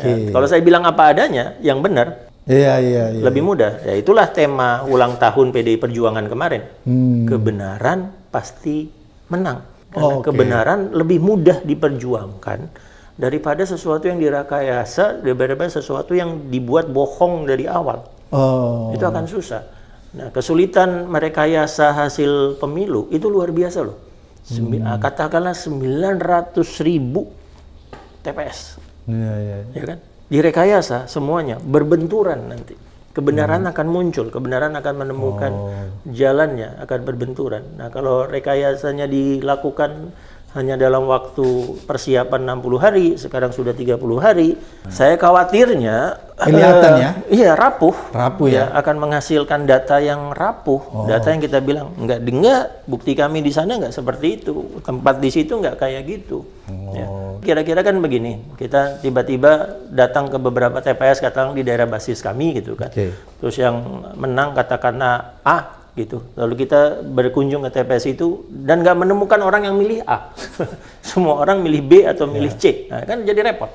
Ya, kalau saya bilang apa adanya, yang benar, lebih mudah. Ya itulah tema ulang tahun PDI Perjuangan kemarin. Kebenaran pasti menang. Karena kebenaran lebih mudah diperjuangkan daripada sesuatu yang direkayasa, daripada sesuatu yang dibuat bohong dari awal. Itu akan susah. Nah, kesulitan merekayasa hasil pemilu itu luar biasa loh. Katakanlah 900.000 TPS. Ya kan? Direkayasa semuanya, berbenturan nanti. Kebenaran akan muncul, kebenaran akan menemukan jalannya, akan berbenturan. Nah, kalau rekayasanya dilakukan hanya dalam waktu persiapan 60 hari, sekarang sudah 30 hari. Saya khawatirnya kelihatan ya? Iya, rapuh. Rapuh ya. Akan menghasilkan data yang rapuh. Data yang kita bilang, enggak, bukti kami di sana enggak seperti itu. Tempat di situ enggak kayak gitu. Ya. Kira-kira kan begini, kita tiba-tiba datang ke beberapa TPS, katakan di daerah basis kami gitu kan. Terus yang menang katakanlah A, gitu. Lalu kita berkunjung ke TPS itu dan nggak menemukan orang yang milih A. Semua orang milih B atau milih C. Nah, kan jadi repot.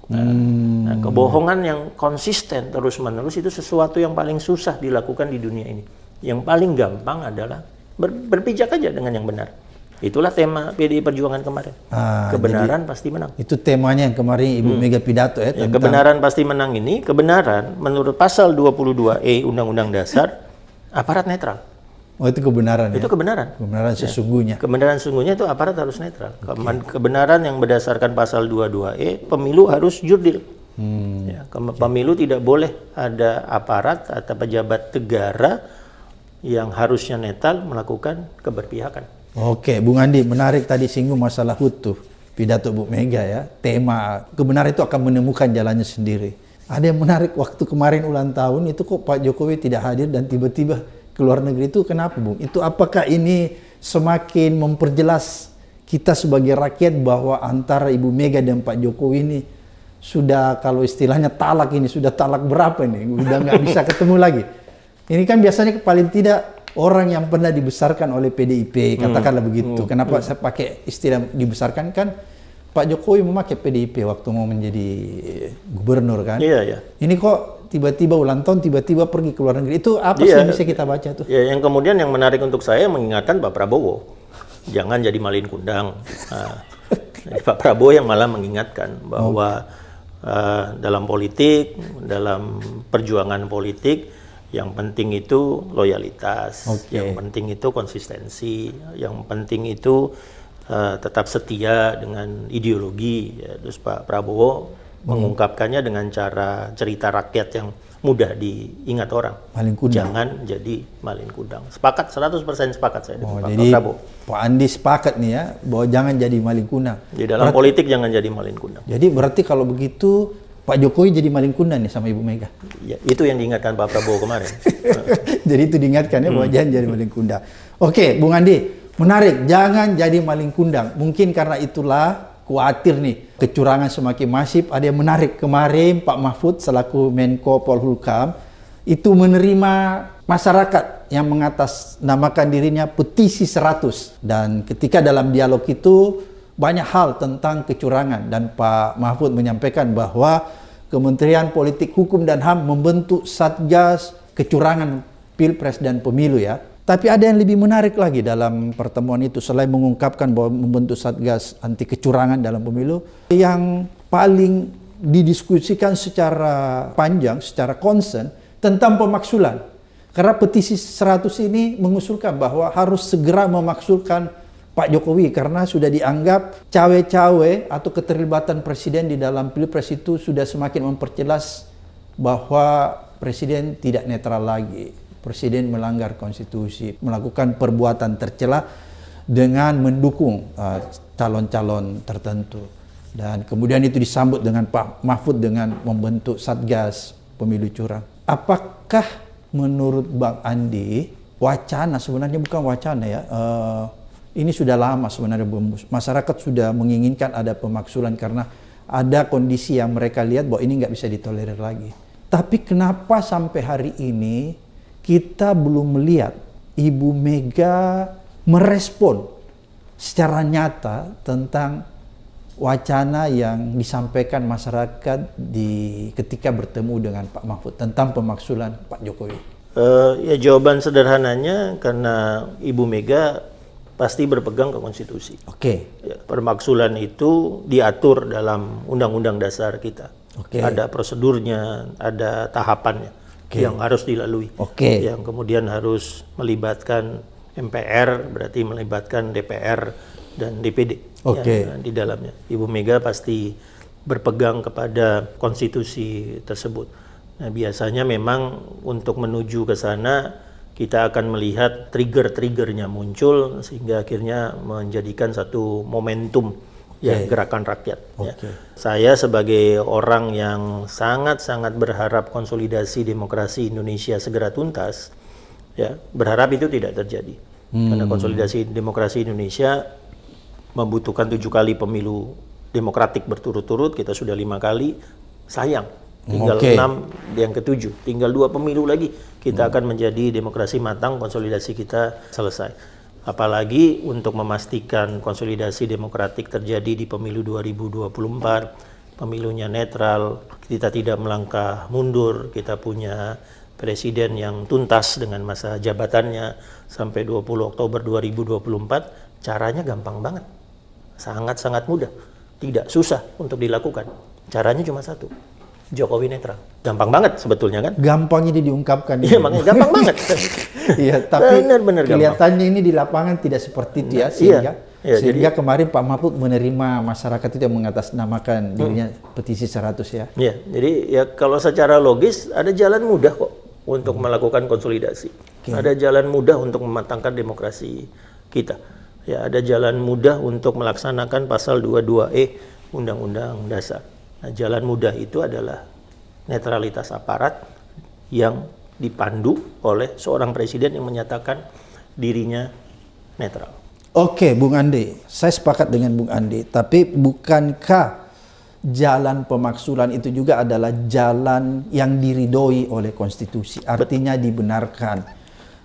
Nah, kebohongan yang konsisten terus-menerus itu sesuatu yang paling susah dilakukan di dunia ini. Yang paling gampang adalah berpijak aja dengan yang benar. Itulah tema PDI Perjuangan kemarin. Kebenaran pasti menang. Itu temanya yang kemarin Ibu Mega pidato ya. Ya, kebenaran pasti menang ini, kebenaran menurut pasal 22E Undang-Undang Dasar, aparat netral. Itu kebenaran. Itu kebenaran. Kebenaran sesungguhnya. Kebenaran sesungguhnya itu aparat harus netral. Kebenaran yang berdasarkan pasal 22E, pemilu harus jurdil. Ya, pemilu tidak boleh ada aparat atau pejabat negara yang harusnya netral melakukan keberpihakan. Oke, Bung Andi, menarik tadi singgung masalah HUT tuh. Pidato Bu Mega ya. Tema kebenaran itu akan menemukan jalannya sendiri. Ada yang menarik waktu kemarin ulang tahun itu kok Pak Jokowi tidak hadir dan tiba-tiba ke luar negeri itu kenapa, Bung? Itu apakah ini semakin memperjelas kita sebagai rakyat bahwa antara Ibu Mega dan Pak Jokowi ini sudah, kalau istilahnya talak ini, sudah talak berapa nih? Udah nggak bisa ketemu lagi. Ini kan biasanya paling tidak orang yang pernah dibesarkan oleh PDIP, katakanlah begitu. Kenapa saya pakai istilah dibesarkan, kan Pak Jokowi memakai PDIP waktu mau menjadi gubernur kan. Iya. Ini kok tiba-tiba ulang tahun, tiba-tiba pergi ke luar negeri. Itu apa sih yang bisa kita baca tuh? Ya, yang kemudian yang menarik untuk saya mengingatkan Pak Prabowo. Jangan jadi malin kundang. Pak Prabowo yang malah mengingatkan bahwa dalam politik, dalam perjuangan politik, yang penting itu loyalitas, yang penting itu konsistensi, yang penting itu tetap setia dengan ideologi. Ya, terus Pak Prabowo mengungkapkannya dengan cara cerita rakyat yang mudah diingat orang. Malin kundang. Jangan jadi malin kundang. Sepakat, 100% sepakat saya dengan Pak jadi Prabowo. Pak Andi sepakat nih ya, bahwa jangan jadi malin kundang. Di dalam politik jangan jadi malin kundang. Jadi berarti kalau begitu Pak Jokowi jadi malin kundang nih sama Ibu Mega. Ya, itu yang diingatkan Pak Prabowo kemarin. Jadi itu diingatkan ya bahwa jangan jadi malin kundang. Oke, Bung Andi, menarik. Jangan jadi malin kundang. Mungkin karena itulah khawatir nih kecurangan semakin masif. Ada yang menarik kemarin Pak Mahfud selaku Menko Polhukam itu menerima masyarakat yang mengatasnamakan dirinya petisi 100. Dan ketika dalam dialog itu banyak hal tentang kecurangan dan Pak Mahfud menyampaikan bahwa Kementerian Politik Hukum dan HAM membentuk Satgas kecurangan Pilpres dan Pemilu ya. Tapi ada yang lebih menarik lagi dalam pertemuan itu, selain mengungkapkan bahwa membentuk Satgas anti kecurangan dalam pemilu, yang paling didiskusikan secara panjang, secara concern tentang pemaksulan. Karena petisi 100 ini mengusulkan bahwa harus segera memaksulkan Pak Jokowi karena sudah dianggap cawe-cawe atau keterlibatan presiden di dalam Pilpres itu sudah semakin memperjelas bahwa presiden tidak netral lagi. Presiden melanggar konstitusi, melakukan perbuatan tercela dengan mendukung calon-calon tertentu. Dan kemudian itu disambut dengan Pak Mahfud dengan membentuk Satgas Pemilu Curang. Apakah menurut Bang Andi, wacana, sebenarnya bukan wacana ya, ini sudah lama sebenarnya masyarakat sudah menginginkan ada pemaksulan karena ada kondisi yang mereka lihat bahwa ini nggak bisa ditolerir lagi. Tapi kenapa sampai hari ini kita belum melihat Ibu Mega merespon secara nyata tentang wacana yang disampaikan masyarakat ketika bertemu dengan Pak Mahfud tentang pemaksulan Pak Jokowi? Ya jawaban sederhananya karena Ibu Mega pasti berpegang ke konstitusi. Oke. Ya, permaksulan itu diatur dalam Undang-Undang Dasar kita. Oke. Ada prosedurnya, ada tahapannya yang harus dilalui. Yang kemudian harus melibatkan MPR, berarti melibatkan DPR dan DPD di dalamnya. Ibu Mega pasti berpegang kepada konstitusi tersebut. Nah, biasanya memang untuk menuju ke sana kita akan melihat trigger-triggernya muncul sehingga akhirnya menjadikan satu momentum gerakan rakyat. Ya. Saya sebagai orang yang sangat-sangat berharap konsolidasi demokrasi Indonesia segera tuntas, ya berharap itu tidak terjadi. Karena konsolidasi demokrasi Indonesia membutuhkan 7 kali pemilu demokratik berturut-turut, kita sudah 5 kali, sayang. Tinggal 6 yang ke-7, tinggal 2 pemilu lagi kita akan menjadi demokrasi matang, konsolidasi kita selesai. Apalagi untuk memastikan konsolidasi demokratik terjadi di pemilu 2024, pemilunya netral, kita tidak melangkah mundur, kita punya presiden yang tuntas dengan masa jabatannya sampai 20 Oktober 2024, caranya gampang banget. Sangat-sangat mudah, tidak susah untuk dilakukan. Caranya cuma satu. Jokowi netral. Gampang banget sebetulnya kan? Gampang ini diungkapkan. Iya, makanya gampang banget. Iya, tapi benar-benar kelihatannya ini di lapangan tidak seperti itu ya, sehingga kemarin Pak Mahfud menerima masyarakat itu yang mengatasnamakan dirinya petisi 100 ya. Iya, jadi ya kalau secara logis ada jalan mudah kok untuk melakukan konsolidasi. Ada jalan mudah untuk mematangkan demokrasi kita. Ya, ada jalan mudah untuk melaksanakan pasal 22E Undang-Undang Dasar. Nah, jalan mudah itu adalah netralitas aparat yang dipandu oleh seorang presiden yang menyatakan dirinya netral. Oke, Bung Andi, saya sepakat dengan Bung Andi, tapi bukankah jalan pemaksulan itu juga adalah jalan yang diridhoi oleh konstitusi, artinya dibenarkan?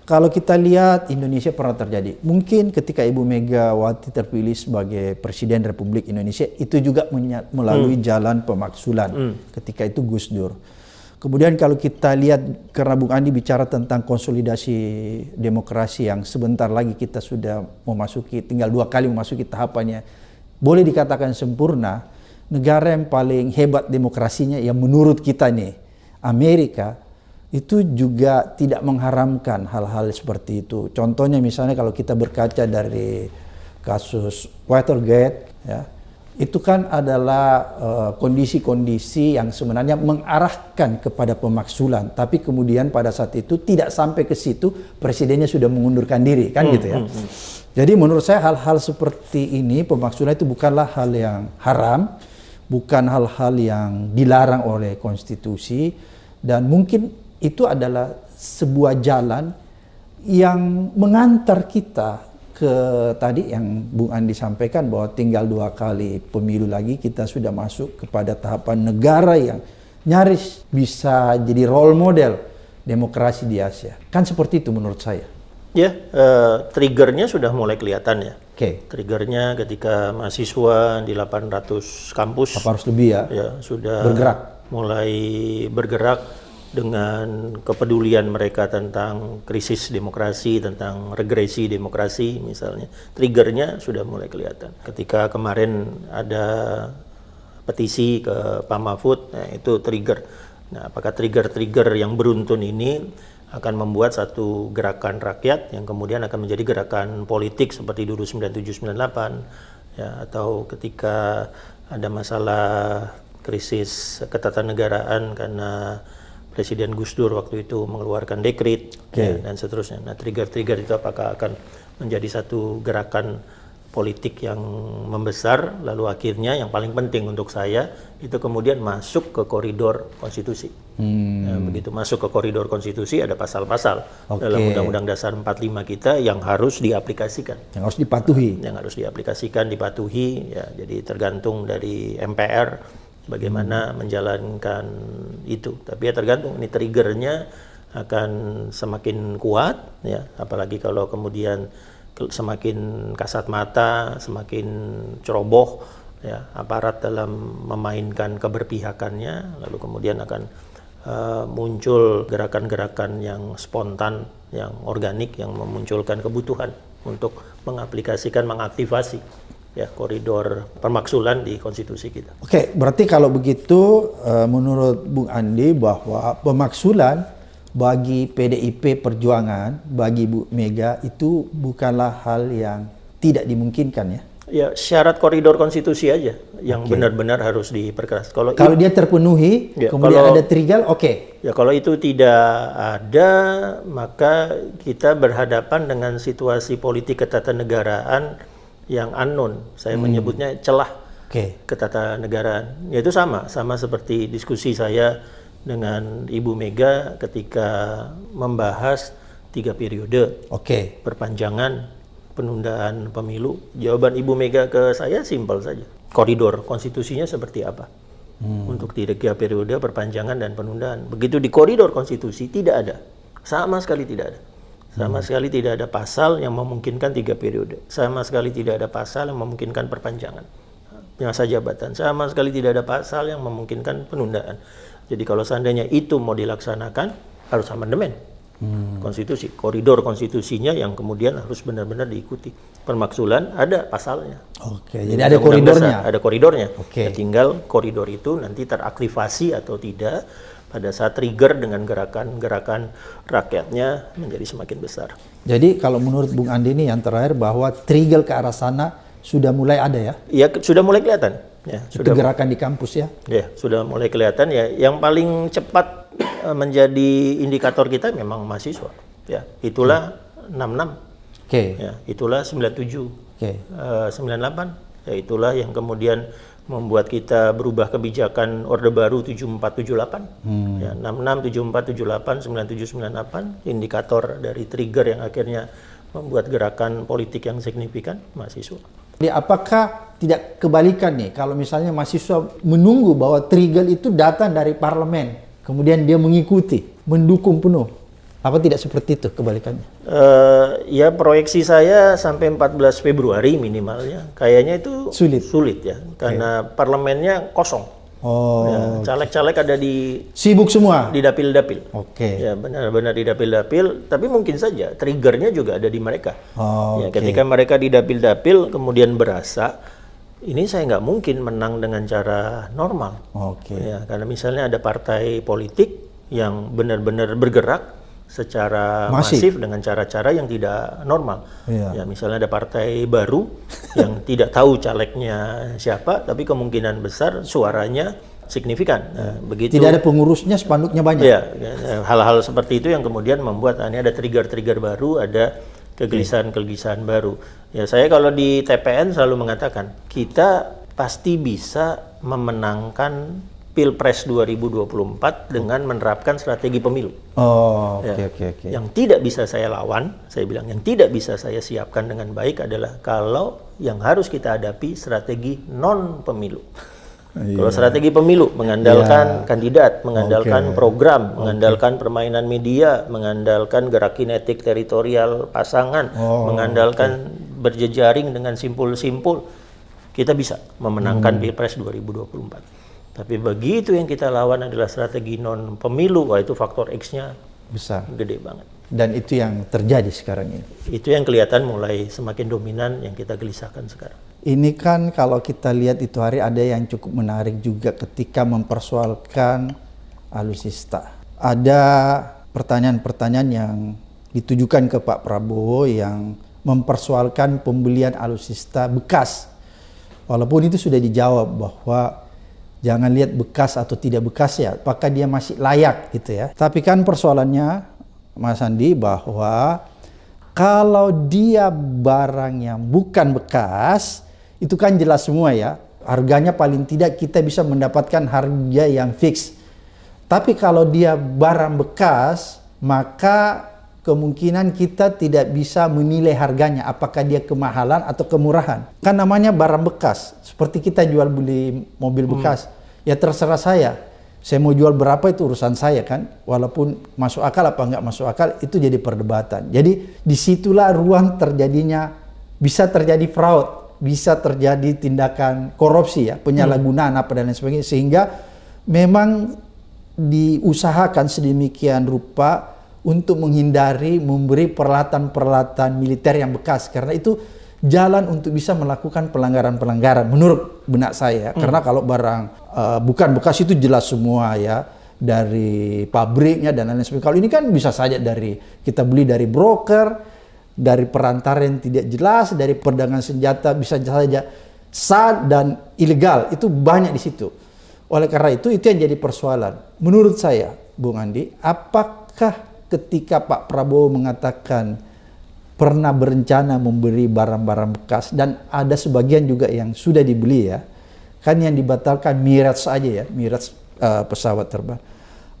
Kalau kita lihat Indonesia pernah terjadi. Mungkin ketika Ibu Megawati terpilih sebagai Presiden Republik Indonesia, itu juga melalui jalan pemaksulan. Ketika itu Gus Dur. Kemudian kalau kita lihat, karena Bung Andi bicara tentang konsolidasi demokrasi yang sebentar lagi kita sudah memasuki, tinggal 2 kali memasuki tahapannya. Boleh dikatakan sempurna, negara yang paling hebat demokrasinya yang menurut kita nih, Amerika, itu juga tidak mengharamkan hal-hal seperti itu. Contohnya misalnya kalau kita berkaca dari kasus Watergate, ya, itu kan adalah kondisi-kondisi yang sebenarnya mengarahkan kepada pemaksulan. Tapi kemudian pada saat itu tidak sampai ke situ, presidennya sudah mengundurkan diri, kan gitu ya. Jadi menurut saya hal-hal seperti ini, pemaksulan itu bukanlah hal yang haram, bukan hal-hal yang dilarang oleh konstitusi, dan mungkin itu adalah sebuah jalan yang mengantar kita ke tadi yang Bung Andi sampaikan bahwa tinggal 2 kali pemilu lagi kita sudah masuk kepada tahapan negara yang nyaris bisa jadi role model demokrasi di Asia. Kan seperti itu menurut saya. Ya, triggernya sudah mulai kelihatan ya. Triggernya ketika mahasiswa di 800 kampus 800 lebih ya sudah mulai bergerak dengan kepedulian mereka tentang krisis demokrasi, tentang regresi demokrasi misalnya. Triggernya sudah mulai kelihatan. Ketika kemarin ada petisi ke Pak Mahfud, nah itu trigger. Nah, apakah trigger-trigger yang beruntun ini akan membuat satu gerakan rakyat yang kemudian akan menjadi gerakan politik seperti dulu 97-98, ya, atau ketika ada masalah krisis ketatanegaraan karena Presiden Gus Dur waktu itu mengeluarkan dekret ya, dan seterusnya. Nah, trigger-trigger itu apakah akan menjadi satu gerakan politik yang membesar, lalu akhirnya yang paling penting untuk saya itu kemudian masuk ke koridor konstitusi. Nah, begitu masuk ke koridor konstitusi ada pasal-pasal dalam Undang-Undang Dasar 45 kita yang harus diaplikasikan. Yang harus dipatuhi. Yang harus diaplikasikan, dipatuhi, ya. Jadi tergantung dari MPR bagaimana menjalankan itu. Tapi ya tergantung ini triggernya akan semakin kuat, ya, apalagi kalau kemudian semakin kasat mata, semakin ceroboh, ya, aparat dalam memainkan keberpihakannya, lalu kemudian akan muncul gerakan-gerakan yang spontan, yang organik, yang memunculkan kebutuhan untuk mengaplikasikan, mengaktifasi, ya, koridor pemaksulan di konstitusi kita. Oke, berarti kalau begitu menurut Bung Andi bahwa pemaksulan bagi PDIP Perjuangan, bagi Bu Mega itu bukanlah hal yang tidak dimungkinkan, ya? Ya, syarat koridor konstitusi aja yang benar-benar harus diperkeras. Kalau dia terpenuhi, ya, kemudian ada trigger, oke. Ya, kalau itu tidak ada, maka kita berhadapan dengan situasi politik ketatanegaraan yang unknown. Saya menyebutnya celah ketatanegaraan. Ya, itu sama seperti diskusi saya dengan Ibu Mega ketika membahas 3 periode, perpanjangan, penundaan pemilu. Jawaban Ibu Mega ke saya simpel saja. Koridor konstitusinya seperti apa? Untuk 3 periode, perpanjangan dan penundaan. Begitu di koridor konstitusi tidak ada. Sama sekali tidak ada. Sama sekali tidak ada pasal yang memungkinkan 3 periode. Sama sekali tidak ada pasal yang memungkinkan perpanjangan masa jabatan. Sama sekali tidak ada pasal yang memungkinkan penundaan. Jadi kalau seandainya itu mau dilaksanakan, harus amandemen konstitusi. Koridor konstitusinya yang kemudian harus benar-benar diikuti. Permaksulan ada pasalnya. Jadi ada koridornya. Ada koridornya. Ya, tinggal koridor itu nanti teraktivasi atau tidak pada saat trigger dengan gerakan-gerakan rakyatnya menjadi semakin besar. Jadi kalau menurut Bung Andi ini yang terakhir bahwa trigger ke arah sana sudah mulai ada, ya? Iya, sudah mulai kelihatan. Ya, itu gerakan di kampus, ya? Ya, sudah mulai kelihatan, ya. Yang paling cepat menjadi indikator kita memang mahasiswa. Ya, itulah 66. Ya, itulah 97. 98. Ya, itulah yang kemudian membuat kita berubah kebijakan Orde Baru 7478. Ya, 66, 74, 78, 97, 98, indikator dari trigger yang akhirnya membuat gerakan politik yang signifikan mahasiswa. Jadi apakah tidak kebalikan nih, kalau misalnya mahasiswa menunggu bahwa trigger itu datang dari parlemen, kemudian dia mengikuti, mendukung penuh? Apa tidak seperti itu kebalikannya? Ya, proyeksi saya sampai 14 Februari minimalnya. Kayaknya itu sulit ya, karena parlemennya kosong. Ya, caleg-caleg ada sibuk semua di dapil-dapil. Ya, benar-benar di dapil-dapil, tapi mungkin saja triggernya juga ada di mereka. Ya, ketika mereka di dapil-dapil kemudian berasa ini saya nggak mungkin menang dengan cara normal. Ya, karena misalnya ada partai politik yang benar-benar bergerak secara masif dengan cara-cara yang tidak normal. Ya, misalnya ada partai baru yang tidak tahu calegnya siapa, tapi kemungkinan besar suaranya signifikan. Begitu. Tidak ada pengurusnya, spanduknya banyak. Ya, hal-hal seperti itu yang kemudian membuat ini ada trigger-trigger baru, ada kegelisahan-kegelisahan baru. Ya, saya kalau di TPN selalu mengatakan kita pasti bisa memenangkan Pilpres 2024 dengan menerapkan strategi pemilu. Yang tidak bisa saya lawan, saya bilang yang tidak bisa saya siapkan dengan baik adalah kalau yang harus kita hadapi strategi non pemilu. Kalau strategi pemilu mengandalkan kandidat, mengandalkan program, mengandalkan permainan media, mengandalkan gerak kinetik teritorial pasangan, mengandalkan berjejaring dengan simpul-simpul, kita bisa memenangkan Pilpres 2024. Tapi begitu yang kita lawan adalah strategi non pemilu, wah itu faktor X-nya besar, gede banget. Dan itu yang terjadi sekarang ini. Itu yang kelihatan mulai semakin dominan yang kita gelisahkan sekarang. Ini kan kalau kita lihat itu hari ada yang cukup menarik juga ketika mempersoalkan alutsista. Ada pertanyaan-pertanyaan yang ditujukan ke Pak Prabowo yang mempersoalkan pembelian alutsista bekas. Walaupun itu sudah dijawab bahwa jangan lihat bekas atau tidak bekas ya, apakah dia masih layak gitu ya. Tapi kan persoalannya Mas Andi bahwa kalau dia barang yang bukan bekas, itu kan jelas semua ya. Harganya paling tidak kita bisa mendapatkan harga yang fix. Tapi kalau dia barang bekas, maka kemungkinan kita tidak bisa menilai harganya, apakah dia kemahalan atau kemurahan. Kan namanya barang bekas, seperti kita jual beli mobil bekas. Ya terserah saya, Saya mau jual berapa itu urusan saya kan, walaupun masuk akal apa nggak masuk akal itu jadi perdebatan. Jadi disitulah ruang terjadinya, bisa terjadi fraud, bisa terjadi tindakan korupsi ya, penyalahgunaan apa dan lain sebagainya, sehingga memang diusahakan sedemikian rupa untuk menghindari memberi peralatan-peralatan militer yang bekas, karena itu jalan untuk bisa melakukan pelanggaran-pelanggaran menurut benak saya. Karena kalau barang bukan bekas itu jelas semua ya, dari pabriknya dan lain sebagainya. Kalau ini kan bisa saja dari kita beli dari broker, dari perantara yang tidak jelas, dari perdagangan senjata, bisa saja sah dan ilegal. Itu banyak di situ. Oleh karena itu yang jadi persoalan. Menurut saya, Bung Andi, apakah ketika Pak Prabowo mengatakan pernah berencana memberi barang-barang bekas, dan ada sebagian juga yang sudah dibeli ya, kan yang dibatalkan Mirage aja ya, Mirage pesawat terbang.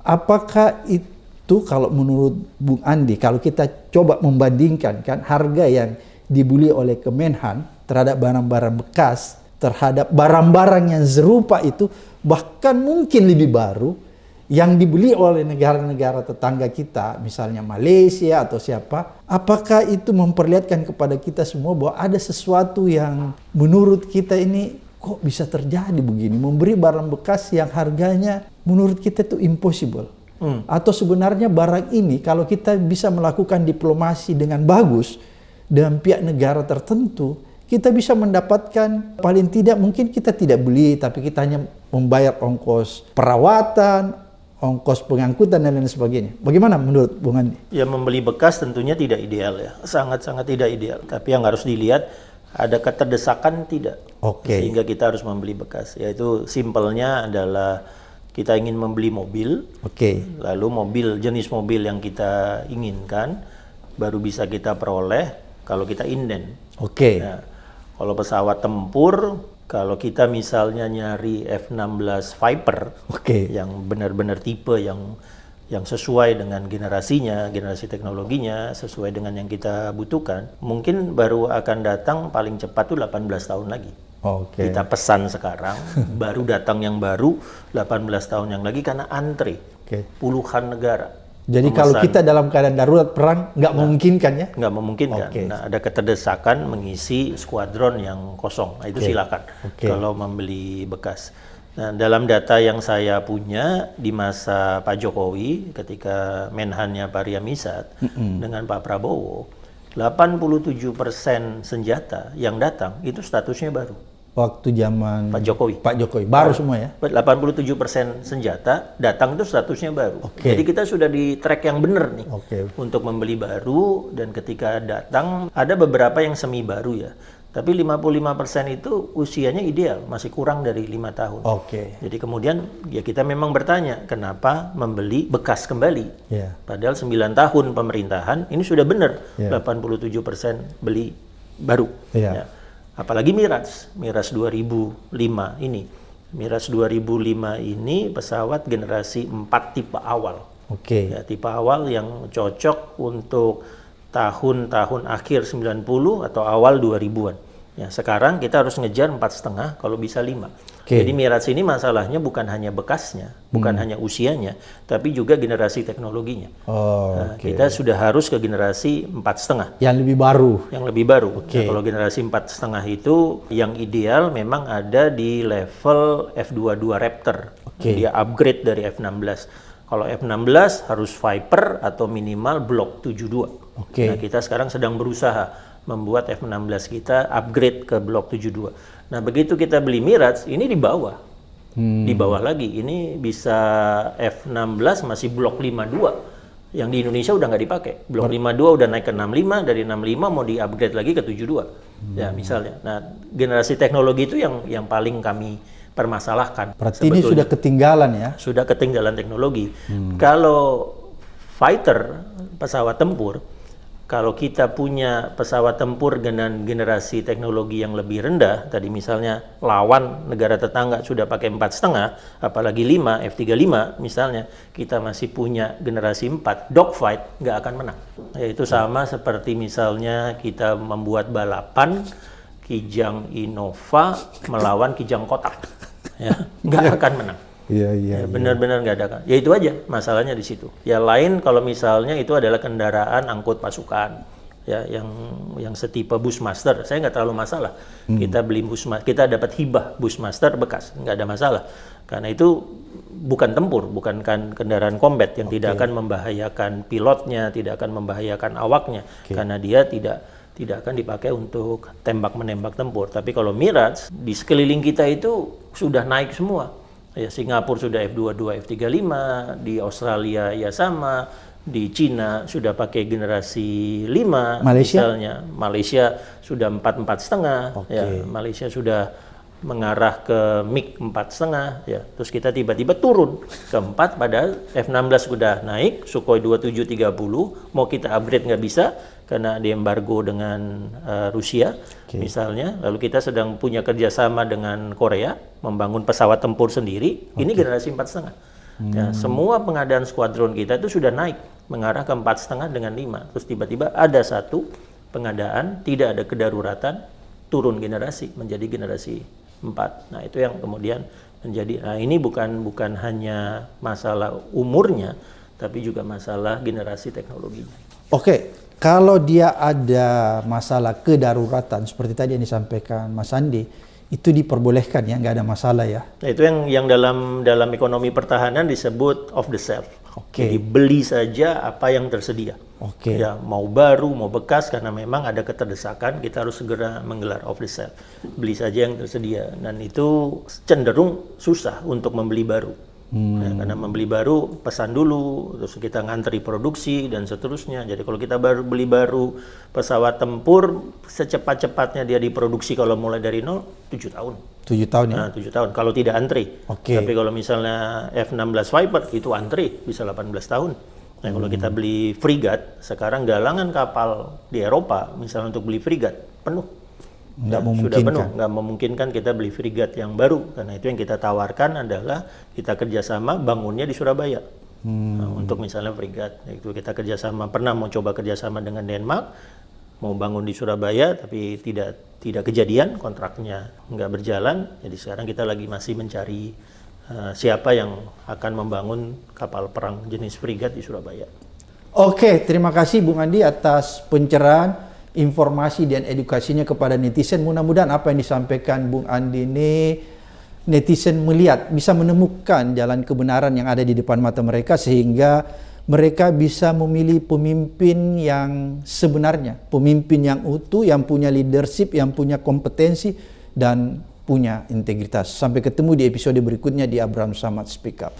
Apakah itu kalau menurut Bung Andi, kalau kita coba membandingkan kan harga yang dibeli oleh Kemenhan terhadap barang-barang bekas, terhadap barang-barang yang serupa itu, bahkan mungkin lebih baru, yang dibeli oleh negara-negara tetangga kita, misalnya Malaysia atau siapa, apakah itu memperlihatkan kepada kita semua bahwa ada sesuatu yang menurut kita ini kok bisa terjadi begini, memberi barang bekas yang harganya menurut kita itu impossible. Atau sebenarnya barang ini kalau kita bisa melakukan diplomasi dengan bagus dengan pihak negara tertentu, kita bisa mendapatkan, paling tidak mungkin kita tidak beli, tapi kita hanya membayar ongkos perawatan, ongkos pengangkutan dan lain sebagainya. Bagaimana menurut Bung Andi? Ya, membeli bekas tentunya tidak ideal ya, sangat-sangat tidak ideal. Tapi yang harus dilihat, ada keterdesakan tidak, sehingga kita harus membeli bekas. Yaitu simpelnya adalah kita ingin membeli mobil, lalu jenis mobil yang kita inginkan baru bisa kita peroleh kalau kita inden. Nah, kalau pesawat tempur, kalau kita misalnya nyari F-16 Viper yang benar-benar tipe yang sesuai dengan generasi teknologinya, sesuai dengan yang kita butuhkan, mungkin baru akan datang paling cepat tuh 18 tahun lagi. Kita pesan sekarang, baru datang yang baru 18 tahun yang lagi karena antri puluhan negara. Jadi kalau kita dalam keadaan darurat perang, nggak memungkinkan ya? Nggak memungkinkan. Nah, ada keterdesakan mengisi skuadron yang kosong. Nah, itu silakan kalau membeli bekas. Nah, dalam data yang saya punya di masa Pak Jokowi, ketika Menhannya Pak Riyamizat dengan Pak Prabowo, 87% senjata yang datang itu statusnya baru. Waktu zaman Pak Jokowi. Baru semua ya? 87% senjata datang itu statusnya baru. Jadi kita sudah di track yang benar nih untuk membeli baru, dan ketika datang ada beberapa yang semi baru ya. Tapi 55% itu usianya ideal, masih kurang dari 5 tahun. Jadi kemudian ya kita memang bertanya, kenapa membeli bekas kembali? Padahal 9 tahun pemerintahan ini sudah benar 87% beli baru. Apalagi Mirage 2005 ini. Mirage 2005 ini pesawat generasi 4 tipe awal. Ya, tipe awal yang cocok untuk tahun-tahun akhir 90 atau awal 2000-an. Ya, sekarang kita harus ngejar 4,5 kalau bisa 5. Jadi Mirage ini masalahnya bukan hanya bekasnya, bukan hanya usianya, tapi juga generasi teknologinya. Kita sudah harus ke generasi 4,5. Yang lebih baru. Yang lebih baru. Nah, kalau generasi 4,5 itu yang ideal memang ada di level F-22 Raptor. Dia upgrade dari F-16. Kalau F-16 harus Viper atau minimal Block 72. Nah, kita sekarang sedang berusaha membuat F-16 kita upgrade ke Block 72. Nah, begitu kita beli Mirage, ini di bawah. Di bawah lagi, ini bisa F-16 masih Block 52. Yang di Indonesia udah nggak dipakai. Block 52 udah naik ke 65, dari 65 mau di-upgrade lagi ke 72. Ya, misalnya. Nah, generasi teknologi itu yang paling kami permasalahkan. Berarti ini sudah ketinggalan ya? Sudah ketinggalan teknologi. Kalau fighter, pesawat tempur, kalau kita punya pesawat tempur dengan generasi teknologi yang lebih rendah, tadi misalnya lawan negara tetangga sudah pakai 4,5, apalagi 5, F-35 misalnya, kita masih punya generasi 4, dogfight nggak akan menang. Yaitu sama seperti misalnya kita membuat balapan Kijang Innova melawan Kijang Kotak. Ya, nggak akan menang. Iya. Benar-benar nggak ada. Ya itu aja masalahnya di situ. Ya lain kalau misalnya itu adalah kendaraan angkut pasukan, ya yang setipe Bushmaster, saya nggak terlalu masalah. Kita beli kita dapat hibah Bushmaster bekas, nggak ada masalah. Karena itu bukan tempur, bukan kendaraan combat yang tidak akan membahayakan pilotnya, tidak akan membahayakan awaknya, karena dia tidak akan dipakai untuk tembak-menembak tempur. Tapi kalau Mirage, di sekeliling kita itu sudah naik semua. Ya, Singapura sudah F-22, F-35, di Australia ya sama, di Cina sudah pakai generasi 5, misalnya. Malaysia sudah 4,5, ya. Malaysia sudah mengarah ke MiG 4,5, ya. Terus kita tiba-tiba turun ke 4, padahal F-16 sudah naik, Sukhoi 2730, mau kita upgrade nggak bisa, karena ada embargo dengan Rusia, misalnya. Lalu kita sedang punya kerjasama dengan Korea, membangun pesawat tempur sendiri, ini generasi 4,5. Ya, semua pengadaan skuadron kita itu sudah naik, mengarah ke 4,5 dengan 5. Terus tiba-tiba ada satu pengadaan, tidak ada kedaruratan, turun generasi, menjadi generasi 4. Nah, itu yang kemudian menjadi, nah ini bukan hanya masalah umurnya, tapi juga masalah generasi teknologinya. Oke, kalau dia ada masalah kedaruratan seperti tadi yang disampaikan Mas Andi, itu diperbolehkan ya, nggak ada masalah ya? Nah, itu yang dalam ekonomi pertahanan disebut off the shelf. Jadi beli saja apa yang tersedia. Ya, mau baru, mau bekas, karena memang ada keterdesakan, kita harus segera menggelar off the shelf. Beli saja yang tersedia, dan itu cenderung susah untuk membeli baru. Ya, karena membeli baru, pesan dulu, terus kita ngantri produksi, dan seterusnya. Jadi kalau kita beli baru pesawat tempur, secepat-cepatnya dia diproduksi kalau mulai dari 0, 7 tahun. 7 tahun ya? Nah, 7 tahun, kalau tidak antri. Tapi kalau misalnya F-16 Viper, itu antri, bisa 18 tahun. Nah, kalau kita beli frigat, sekarang galangan kapal di Eropa, misalnya untuk beli frigat, penuh. Sudah penuh, nggak memungkinkan kita beli frigat yang baru. Karena itu yang kita tawarkan adalah kita kerjasama bangunnya di Surabaya. Nah, untuk misalnya frigat, itu kita kerjasama, pernah mau coba kerjasama dengan Denmark, mau bangun di Surabaya, tapi tidak kejadian, kontraknya nggak berjalan. Jadi sekarang kita masih mencari siapa yang akan membangun kapal perang jenis frigat di Surabaya. Oke, terima kasih Bung Andi atas pencerahan, informasi dan edukasinya kepada netizen. Mudah-mudahan apa yang disampaikan Bung Andi ini netizen melihat, bisa menemukan jalan kebenaran yang ada di depan mata mereka, sehingga mereka bisa memilih pemimpin yang sebenarnya, pemimpin yang utuh, yang punya leadership, yang punya kompetensi dan punya integritas. Sampai ketemu di episode berikutnya di Abraham Samad Speak Up.